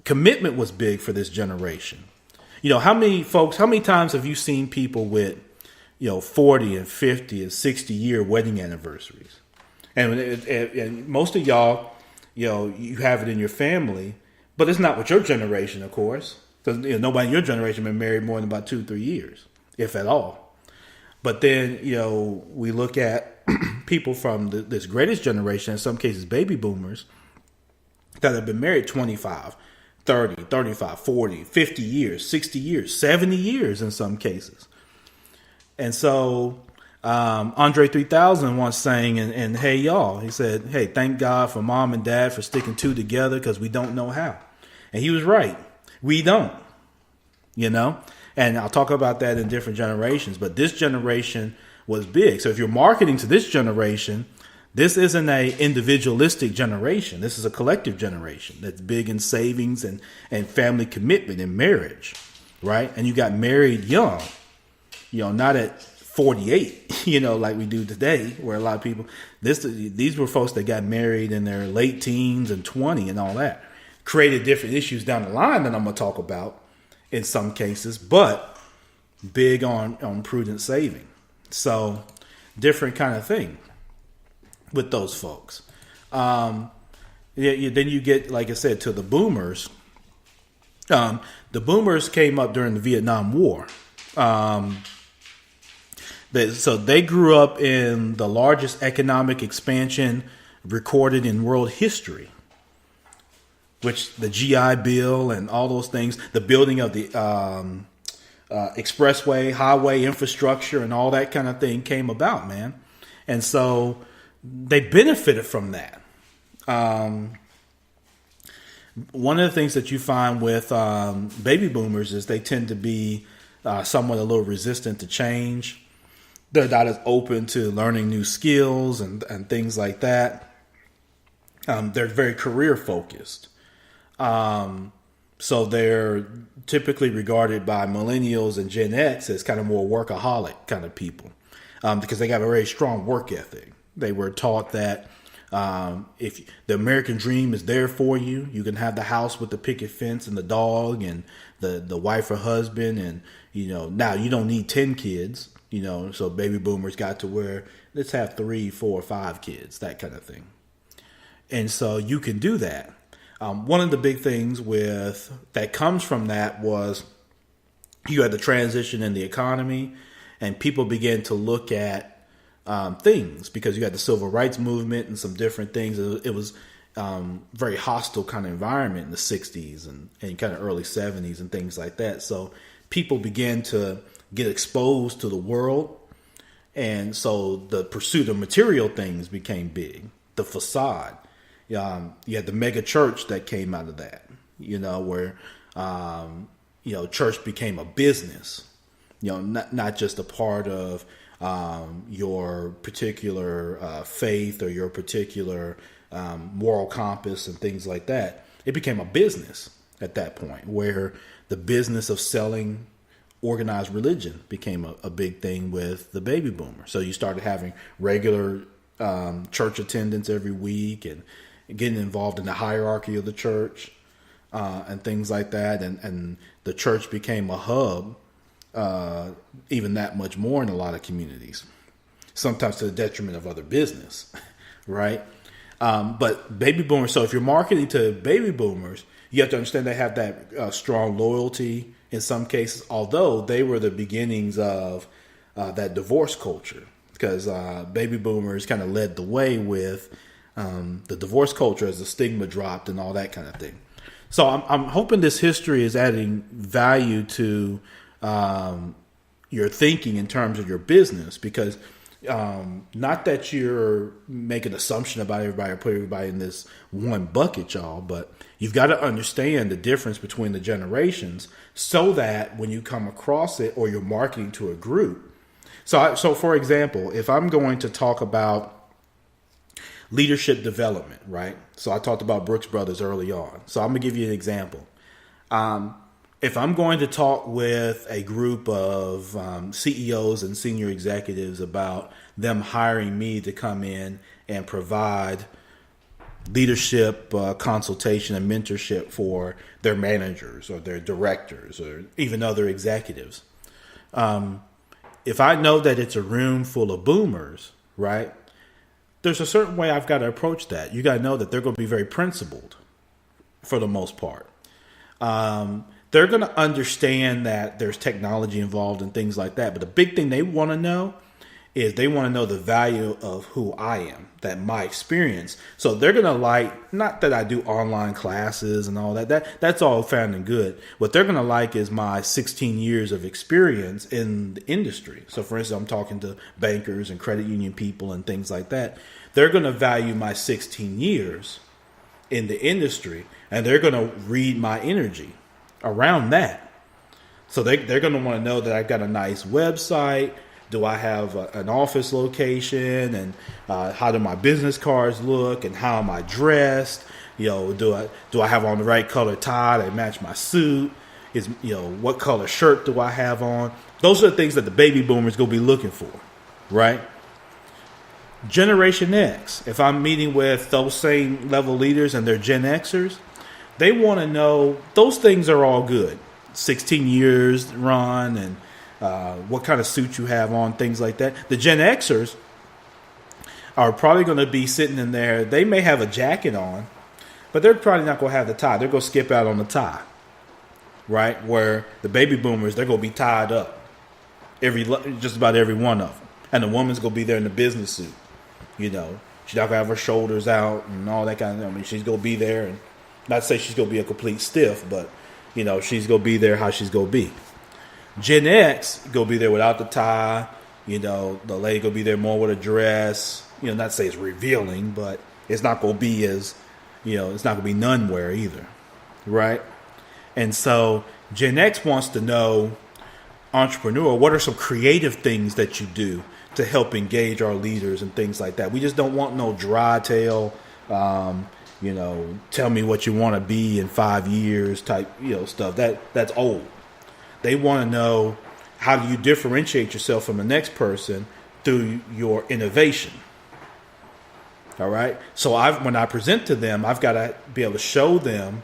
commitment was big for this generation. How many times have you seen people with 40 and 50 and 60 year wedding anniversaries? And most of y'all, you have it in your family. But it's not with your generation, of course, because nobody in your generation been married more than about 2-3 years, if at all. But then, we look at people from this greatest generation, in some cases baby boomers, that have been married 25, 30, 35, 40, 50 years, 60 years, 70 years in some cases. And so Andre 3000 once sang, and Hey Y'all, he said, hey, thank God for mom and dad for sticking two together because we don't know how. And he was right. We don't, and I'll talk about that in different generations. But this generation was big. So if you're marketing to this generation, this isn't a individualistic generation. This is a collective generation that's big in savings and family commitment and marriage, right? And you got married young, not at 48, like we do today, where a lot of people, these were folks that got married in their late teens and 20 and all that. Created different issues down the line that I'm going to talk about in some cases, but big on prudent saving. So different kind of thing with those folks. Then you get, like I said, to the boomers. The boomers came up during the Vietnam War. So they grew up in the largest economic expansion recorded in world history, which the GI Bill and all those things, the building of the expressway, highway infrastructure and all that kind of thing came about, man. And so they benefited from that. One of the things that you find with baby boomers is they tend to be somewhat a little resistant to change. They're not as open to learning new skills and things like that. They're very career focused. So they're typically regarded by millennials and Gen X as kind of more workaholic kind of people because they got a very strong work ethic. They were taught that if the American dream is there for you, you can have the house with the picket fence and the dog and the wife or husband. And, now you don't need 10 kids, so baby boomers got to where let's have 3, 4, 5 kids, that kind of thing. And so you can do that. One of the big things with that comes from that was you had the transition in the economy, and people began to look at things because you had the civil rights movement and some different things. It was very hostile kind of environment in the 60s and kind of early 70s and things like that. So people began to get exposed to the world. And so the pursuit of material things became big. The facade. You had the mega church that came out of that, where, church became a business, not just a part of your particular faith or your particular moral compass and things like that. It became a business at that point, where the business of selling organized religion became a big thing with the baby boomers. So you started having regular church attendance every week and getting involved in the hierarchy of the church and things like that. And the church became a hub even that much more in a lot of communities, sometimes to the detriment of other business, right? But baby boomers, so if you're marketing to baby boomers, you have to understand they have that strong loyalty in some cases, although they were the beginnings of that divorce culture, because baby boomers kind of led the way with the divorce culture as the stigma dropped and all that kind of thing. So I'm hoping this history is adding value to your thinking in terms of your business, because not that you're making an assumption about everybody or put everybody in this one bucket, y'all, but you've got to understand the difference between the generations so that when you come across it or you're marketing to a group. So for example, if I'm going to talk about leadership development, right? So I talked about Brooks Brothers early on. So I'm going to give you an example. If I'm going to talk with a group of CEOs and senior executives about them hiring me to come in and provide leadership consultation and mentorship for their managers or their directors or even other executives, if I know that it's a room full of boomers, right, there's a certain way I've got to approach that. You got to know that they're going to be very principled for the most part. They're going to understand that there's technology involved and things like that. But the big thing they want to know is they want to know the value of who I am, that my experience. So they're going to like, not that I do online classes and all that. That's all fine and good. What they're going to like is my 16 years of experience in the industry. So for instance, I'm talking to bankers and credit union people and things like that. They're going to value my 16 years in the industry, and they're going to read my energy around that. So they're going to want to know that I've got a nice website. Do I have an office location, and how do my business cards look, and how am I dressed? Do I have on the right color tie that match my suit? What color shirt do I have on? Those are the things that the baby boomers go be looking for, right? Generation X, if I'm meeting with those same level leaders and they're Gen Xers, they want to know those things are all good. 16 years run and what kind of suit you have on, things like that. The Gen Xers are probably going to be sitting in there. They may have a jacket on, but they're probably not going to have the tie. They're going to skip out on the tie, right? Where the baby boomers, they're going to be tied up, just about every one of them. And the woman's going to be there in the business suit. She's not going to have her shoulders out and all that kind of thing. I mean, she's going to be there, and not to say she's going to be a complete stiff, but, she's going to be there how she's going to be. Gen X going to be there without the tie. The lady going to be there more with a dress. Not to say it's revealing, but it's not going to be as, it's not going to be none wear either, right? And so Gen X wants to know, entrepreneur, what are some creative things that you do to help engage our leaders and things like that? We just don't want no dry tail, tell me what you want to be in 5 years type, stuff. That's old. They want to know, how do you differentiate yourself from the next person through your innovation? All right. So when I present to them, I've got to be able to show them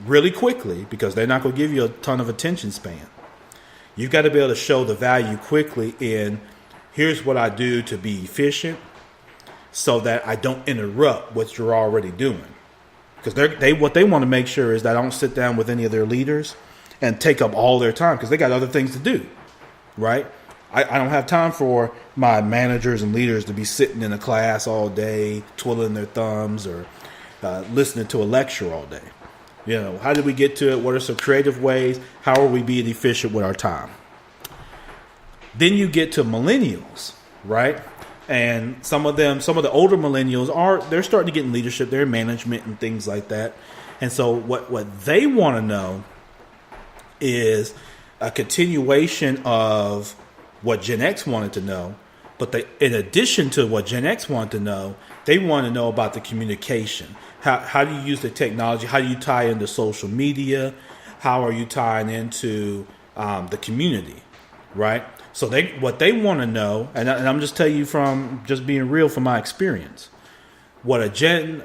really quickly, because they're not going to give you a ton of attention span. You've got to be able to show the value quickly in, here's what I do to be efficient so that I don't interrupt what you're already doing. because they what they want to make sure is that I don't sit down with any of their leaders and take up all their time because they got other things to do, right? I don't have time for my managers and leaders to be sitting in a class all day, twiddling their thumbs or listening to a lecture all day. You know, how did we get to it? What are some creative ways? How are we being efficient with our time? Then you get to millennials, right? And some of the older millennials they're starting to get in leadership, they're in management and things like that. And so what they want to know is a continuation of what Gen X wanted to know. But in addition to what Gen X wanted to know, they want to know about the communication. How do you use the technology? How do you tie into social media? How are you tying into the community, right? So what they want to know, and I'm just telling you from just being real from my experience, what a Gen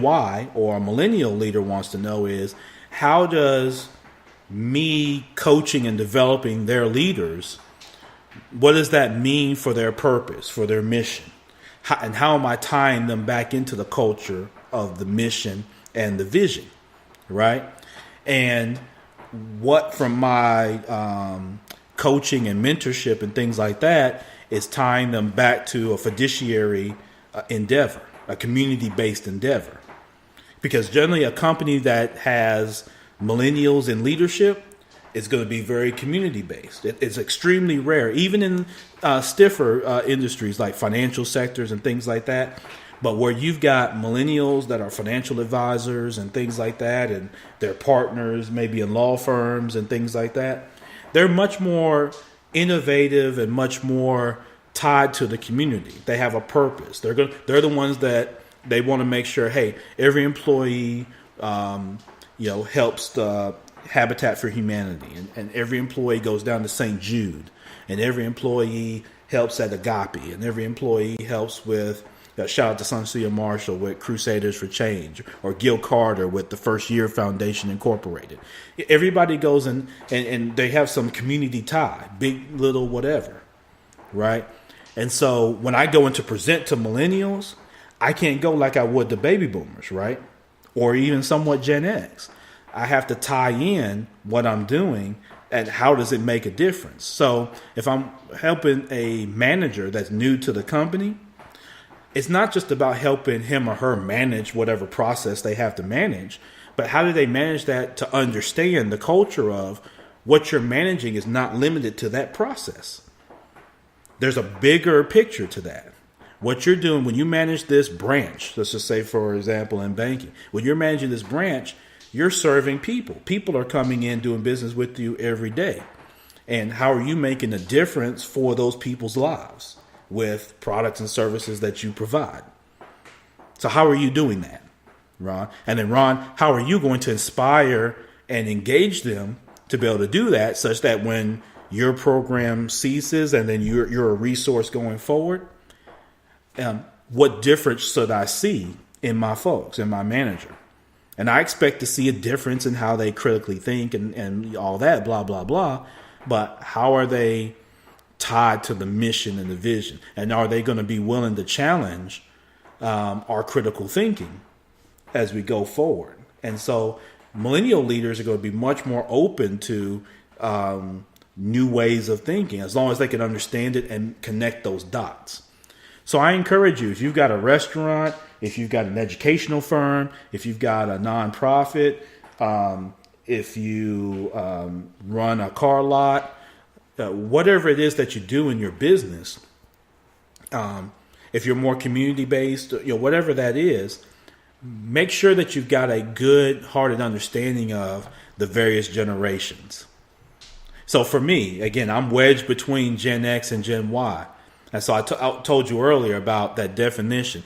Y or a millennial leader wants to know is how does me coaching and developing their leaders, what does that mean for their purpose, for their mission? And how am I tying them back into the culture of the mission and the vision, right? And what from my coaching and mentorship and things like that is tying them back to a fiduciary endeavor, a community-based endeavor. Because generally a company that has millennials in leadership is going to be very community-based. It's extremely rare, even in stiffer industries like financial sectors and things like that. But where you've got millennials that are financial advisors and things like that, and their partners maybe in law firms and things like that, they're much more innovative and much more tied to the community. They have a purpose. They're the ones that they want to make sure, hey, every employee helps the Habitat for Humanity, and every employee goes down to St. Jude, and every employee helps at Agape, and every employee helps with shout out to Sunsia Marshall with Crusaders for Change, or Gil Carter with the First Year Foundation Incorporated. Everybody goes and they have some community tie, big, little, whatever, right? And so when I go in to present to millennials, I can't go like I would to baby boomers, right? Or even somewhat Gen X. I have to tie in what I'm doing and how does it make a difference. So if I'm helping a manager that's new to the company, it's not just about helping him or her manage whatever process they have to manage, but how do they manage that to understand the culture of what you're managing is not limited to that process. There's a bigger picture to that. What you're doing when you manage this branch, let's just say, for example, in banking, when you're managing this branch, you're serving people. People are coming in doing business with you every day. And how are you making a difference for those people's lives with products and services that you provide? So how are you doing that, Ron? And then, Ron, how are you going to inspire and engage them to be able to do that such that when your program ceases and then you're a resource going forward, what difference should I see in my folks, in my manager? And I expect to see a difference in how they critically think and all that, blah, blah, blah. But how are they tied to the mission and the vision? And are they going to be willing to challenge our critical thinking as we go forward? And so millennial leaders are going to be much more open to new ways of thinking as long as they can understand it and connect those dots. So I encourage you, if you've got a restaurant, if you've got an educational firm, if you've got a nonprofit, if you run a car lot, whatever it is that you do in your business, if you're more community-based, whatever that is, make sure that you've got a good-hearted understanding of the various generations. So for me, again, I'm wedged between Gen X and Gen Y. And so I told you earlier about that definition.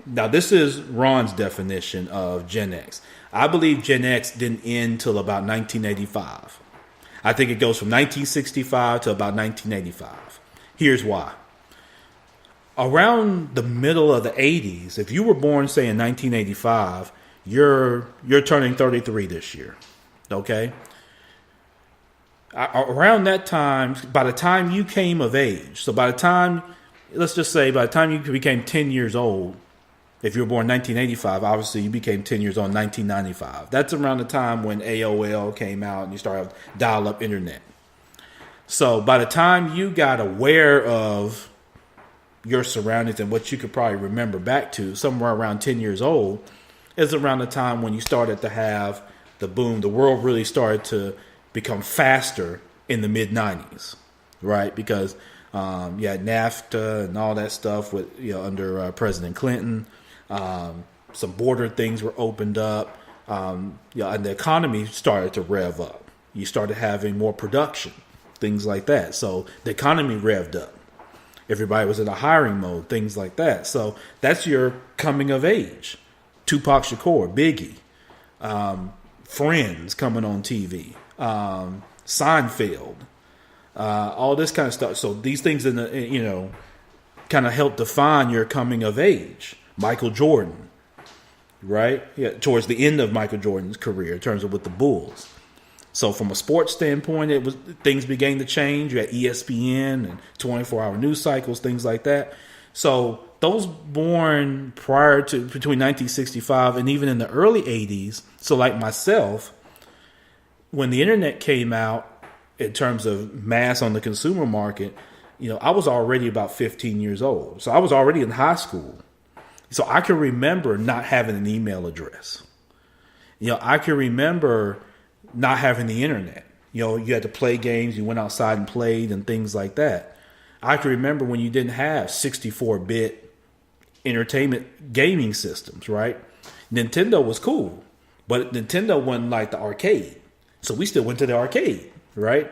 Now, this is Ron's definition of Gen X. I believe Gen X didn't end till about 1985. I think it goes from 1965 to about 1985. Here's why. Around the middle of the 80s, if you were born, say, in 1985, you're turning 33 this year, okay? Around that time, by the time you came of age, so by the time, let's just say by the time you became 10 years old, If you were born in 1985, obviously you became 10 years old in 1995. That's around the time when AOL came out and you started dial-up internet. So by the time you got aware of your surroundings and what you could probably remember back to, somewhere around 10 years old, is around the time when you started to have the boom. The world really started to become faster in the mid-90s, right? Because you had NAFTA and all that stuff with under President Clinton. Some border things were opened up, and the economy started to rev up. You started having more production, things like that. So the economy revved up. Everybody was in a hiring mode, things like that. So that's your coming of age. Tupac Shakur, Biggie, Friends coming on TV, Seinfeld, all this kind of stuff. So these things kind of help define your coming of age. Michael Jordan, right? Yeah, towards the end of Michael Jordan's career in terms of with the Bulls. So from a sports standpoint, things began to change. You had ESPN and 24-hour news cycles, things like that. So those born prior to between 1965 and even in the early 80s, so like myself, when the internet came out in terms of mass on the consumer market, I was already about 15 years old. So I was already in high school. So I can remember not having an email address. I can remember not having the internet. You had to play games, you went outside and played and things like that. I can remember when you didn't have 64-bit entertainment gaming systems, right? Nintendo was cool, but Nintendo wasn't like the arcade. So we still went to the arcade, right?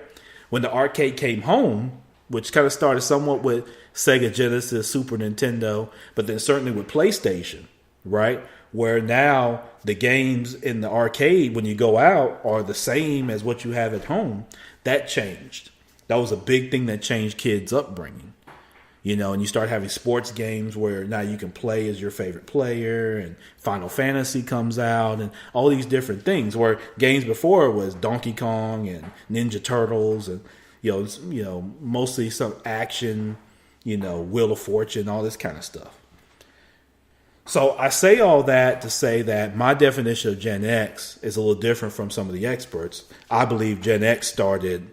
When the arcade came home, which kind of started somewhat with Sega Genesis, Super Nintendo, but then certainly with PlayStation, right? Where now the games in the arcade, when you go out, are the same as what you have at home. That changed. That was a big thing that changed kids' upbringing. And you start having sports games where now you can play as your favorite player, and Final Fantasy comes out, and all these different things. Where games before was Donkey Kong and Ninja Turtles, and mostly some action, Wheel of Fortune, all this kind of stuff. So I say all that to say that my definition of Gen X is a little different from some of the experts. I believe Gen X started,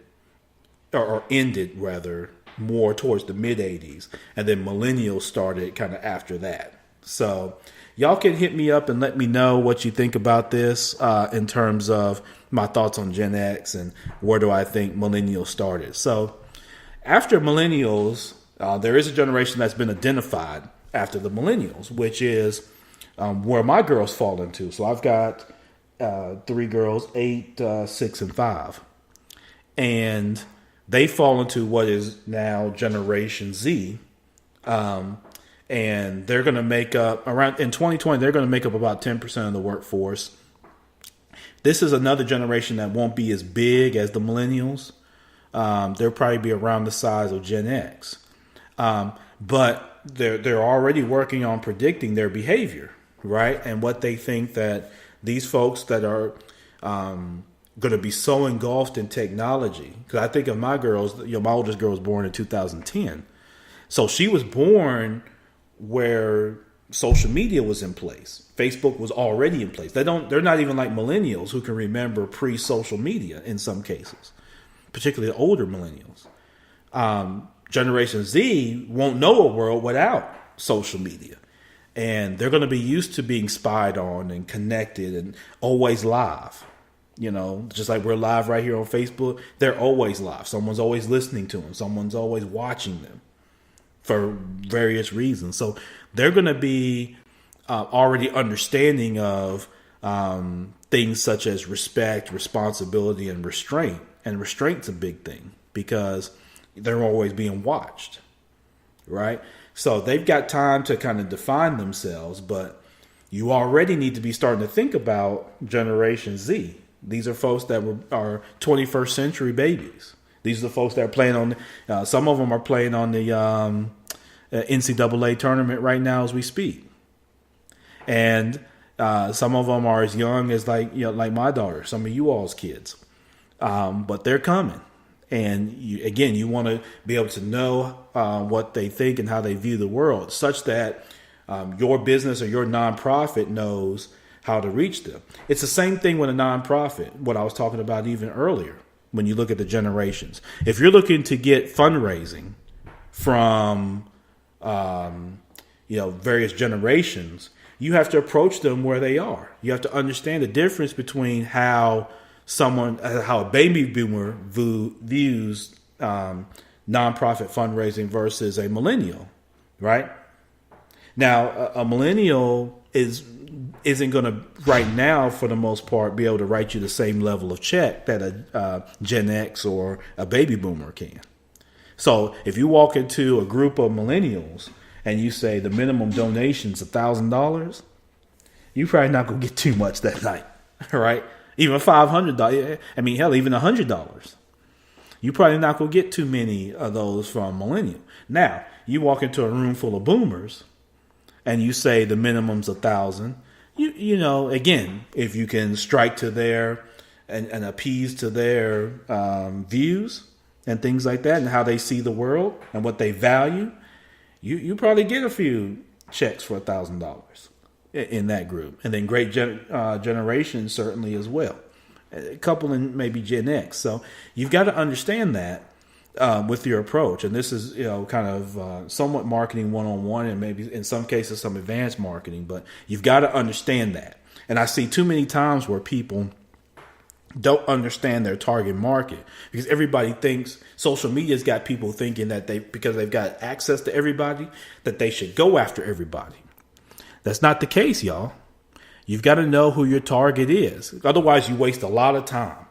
or ended rather, more towards the mid-'80s, and then Millennials started kind of after that. So y'all can hit me up and let me know what you think about this in terms of my thoughts on Gen X and where do I think Millennials started. So after Millennials, there is a generation that's been identified after the Millennials, which is where my girls fall into. So I've got 3 girls, 8, 6, and 5. And they fall into what is now Generation Z. And they're going to make up, in 2020, they're going to make up about 10% of the workforce. This is another generation that won't be as big as the Millennials. They'll probably be around the size of Gen X. But they're already working on predicting their behavior, right? And what they think that these folks that are going to be so engulfed in technology. Because I think of my girls, my oldest girl was born in 2010. So she was born where social media was in place. Facebook was already in place. They're not even like millennials who can remember pre-social media in some cases, particularly the older millennials. Generation Z won't know a world without social media. And they're going to be used to being spied on and connected and always live. Just like we're live right here on Facebook, they're always live. Someone's always listening to them. Someone's always watching them for various reasons. So they're going to be already understanding of things such as respect, responsibility, and restraint. And restraint's a big thing because they're always being watched, right? So they've got time to kind of define themselves, but you already need to be starting to think about Generation Z. These are folks that are 21st century babies. These are the folks that are playing on, some of them are playing on the NCAA tournament right now as we speak. And some of them are as young as like my daughter, some of you all's kids. But they're coming. And you want to be able to know what they think and how they view the world, such that Your business or your nonprofit knows how to reach them. It's the same thing with a nonprofit, what I was talking about even earlier, when you look at the generations. If you're looking to get fundraising from various generations, you have to approach them where they are. You have to understand the difference between how a baby boomer views nonprofit fundraising versus a millennial, right? Now, a millennial isn't going to right now, for the most part, be able to write you the same level of check that a Gen X or a baby boomer can. So if you walk into a group of millennials and you say the minimum donation's $1,000, you probably not going to get too much that night, right? Even $500, I mean, hell, even $100. You probably not going to get too many of those from millennial. Now, you walk into a room full of boomers and you say the minimum's $1,000. Again, if you can strike to their and appease to their views and things like that, and how they see the world and what they value, you probably get a few checks for $1,000 in that group. And then great generation certainly as well. A couple in maybe Gen X. So you've got to understand that with your approach. And this is, kind of somewhat marketing 101 and maybe in some cases some advanced marketing. But you've got to understand that. And I see too many times where people don't understand their target market, because everybody thinks social media's got people thinking that because they've got access to everybody, that they should go after everybody. That's not the case, y'all. You've got to know who your target is. Otherwise, you waste a lot of time.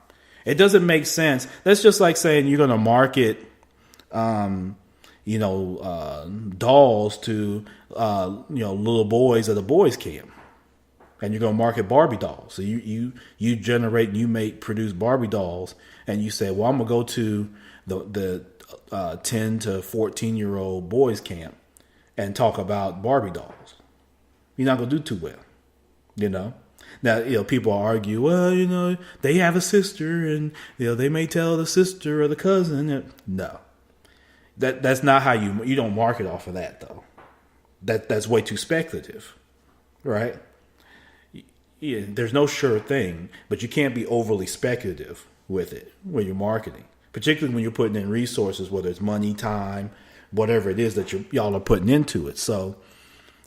It doesn't make sense. That's just like saying you're going to market, dolls to, little boys at a boys' camp. And you're going to market Barbie dolls. So you generate and produce Barbie dolls. And you say, well, I'm going to go to the 10 to 14-year-old boys' camp and talk about Barbie dolls. You're not going to do too well. Now, people argue, well, they have a sister and, they may tell the sister or the cousin. No, that's not how you don't market off of that, though. That's way too speculative, right? Yeah, there's no sure thing, but you can't be overly speculative with it when you're marketing, particularly when you're putting in resources, whether it's money, time, whatever it is that y'all are putting into it. So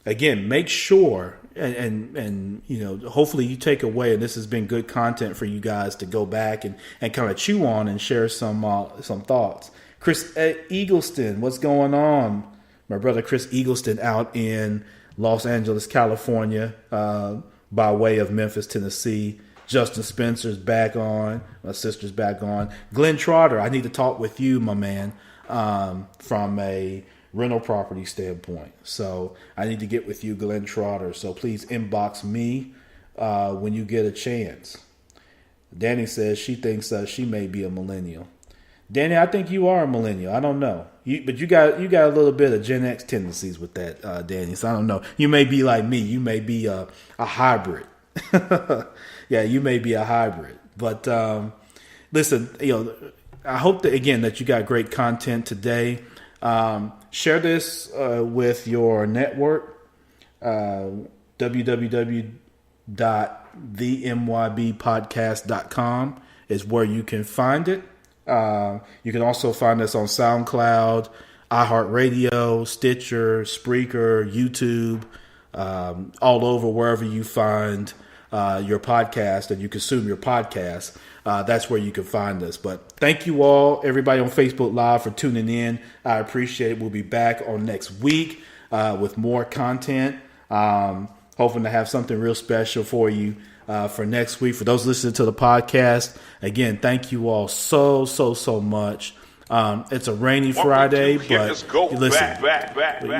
again, make sure and hopefully you take away, and this has been good content for you guys to go back and kind of chew on and share some thoughts. Chris Eagleston, what's going on? My brother Chris Eagleston out in Los Angeles, California, by way of Memphis, Tennessee. Justin Spencer's back on. My sister's back on. Glenn Trotter, I need to talk with you, my man, from a rental property standpoint. So I need to get with you, Glenn Trotter. So please inbox me when you get a chance. Danny says she thinks she may be a millennial. Danny, I think you are a millennial. I don't know. But you got a little bit of Gen X tendencies with that, Danny. So I don't know. You may be like me. You may be a hybrid. Yeah, you may be a hybrid. But listen, I hope that again that you got great content today. Share this with your network. www.themybpodcast.com is where you can find it. You can also find us on SoundCloud, iHeartRadio, Stitcher, Spreaker, YouTube, all over wherever you find your podcast and you consume your podcast. That's where you can find us. But thank you all, everybody on Facebook Live, for tuning in. I appreciate it. We'll be back on next week with more content. Hoping to have something real special for you for next week. For those listening to the podcast, again, thank you all so much. It's a rainy Friday, but listen,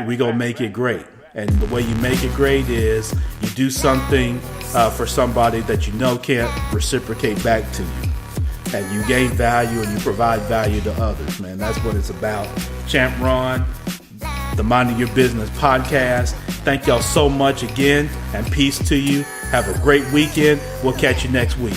we're going to make it great. And the way you make it great is you do something for somebody that you know can't reciprocate back to you. And you gain value and you provide value to others, man. That's what it's about. Champ Ron, the Minding Your Business podcast. Thank y'all so much again, and peace to you. Have a great weekend. We'll catch you next week.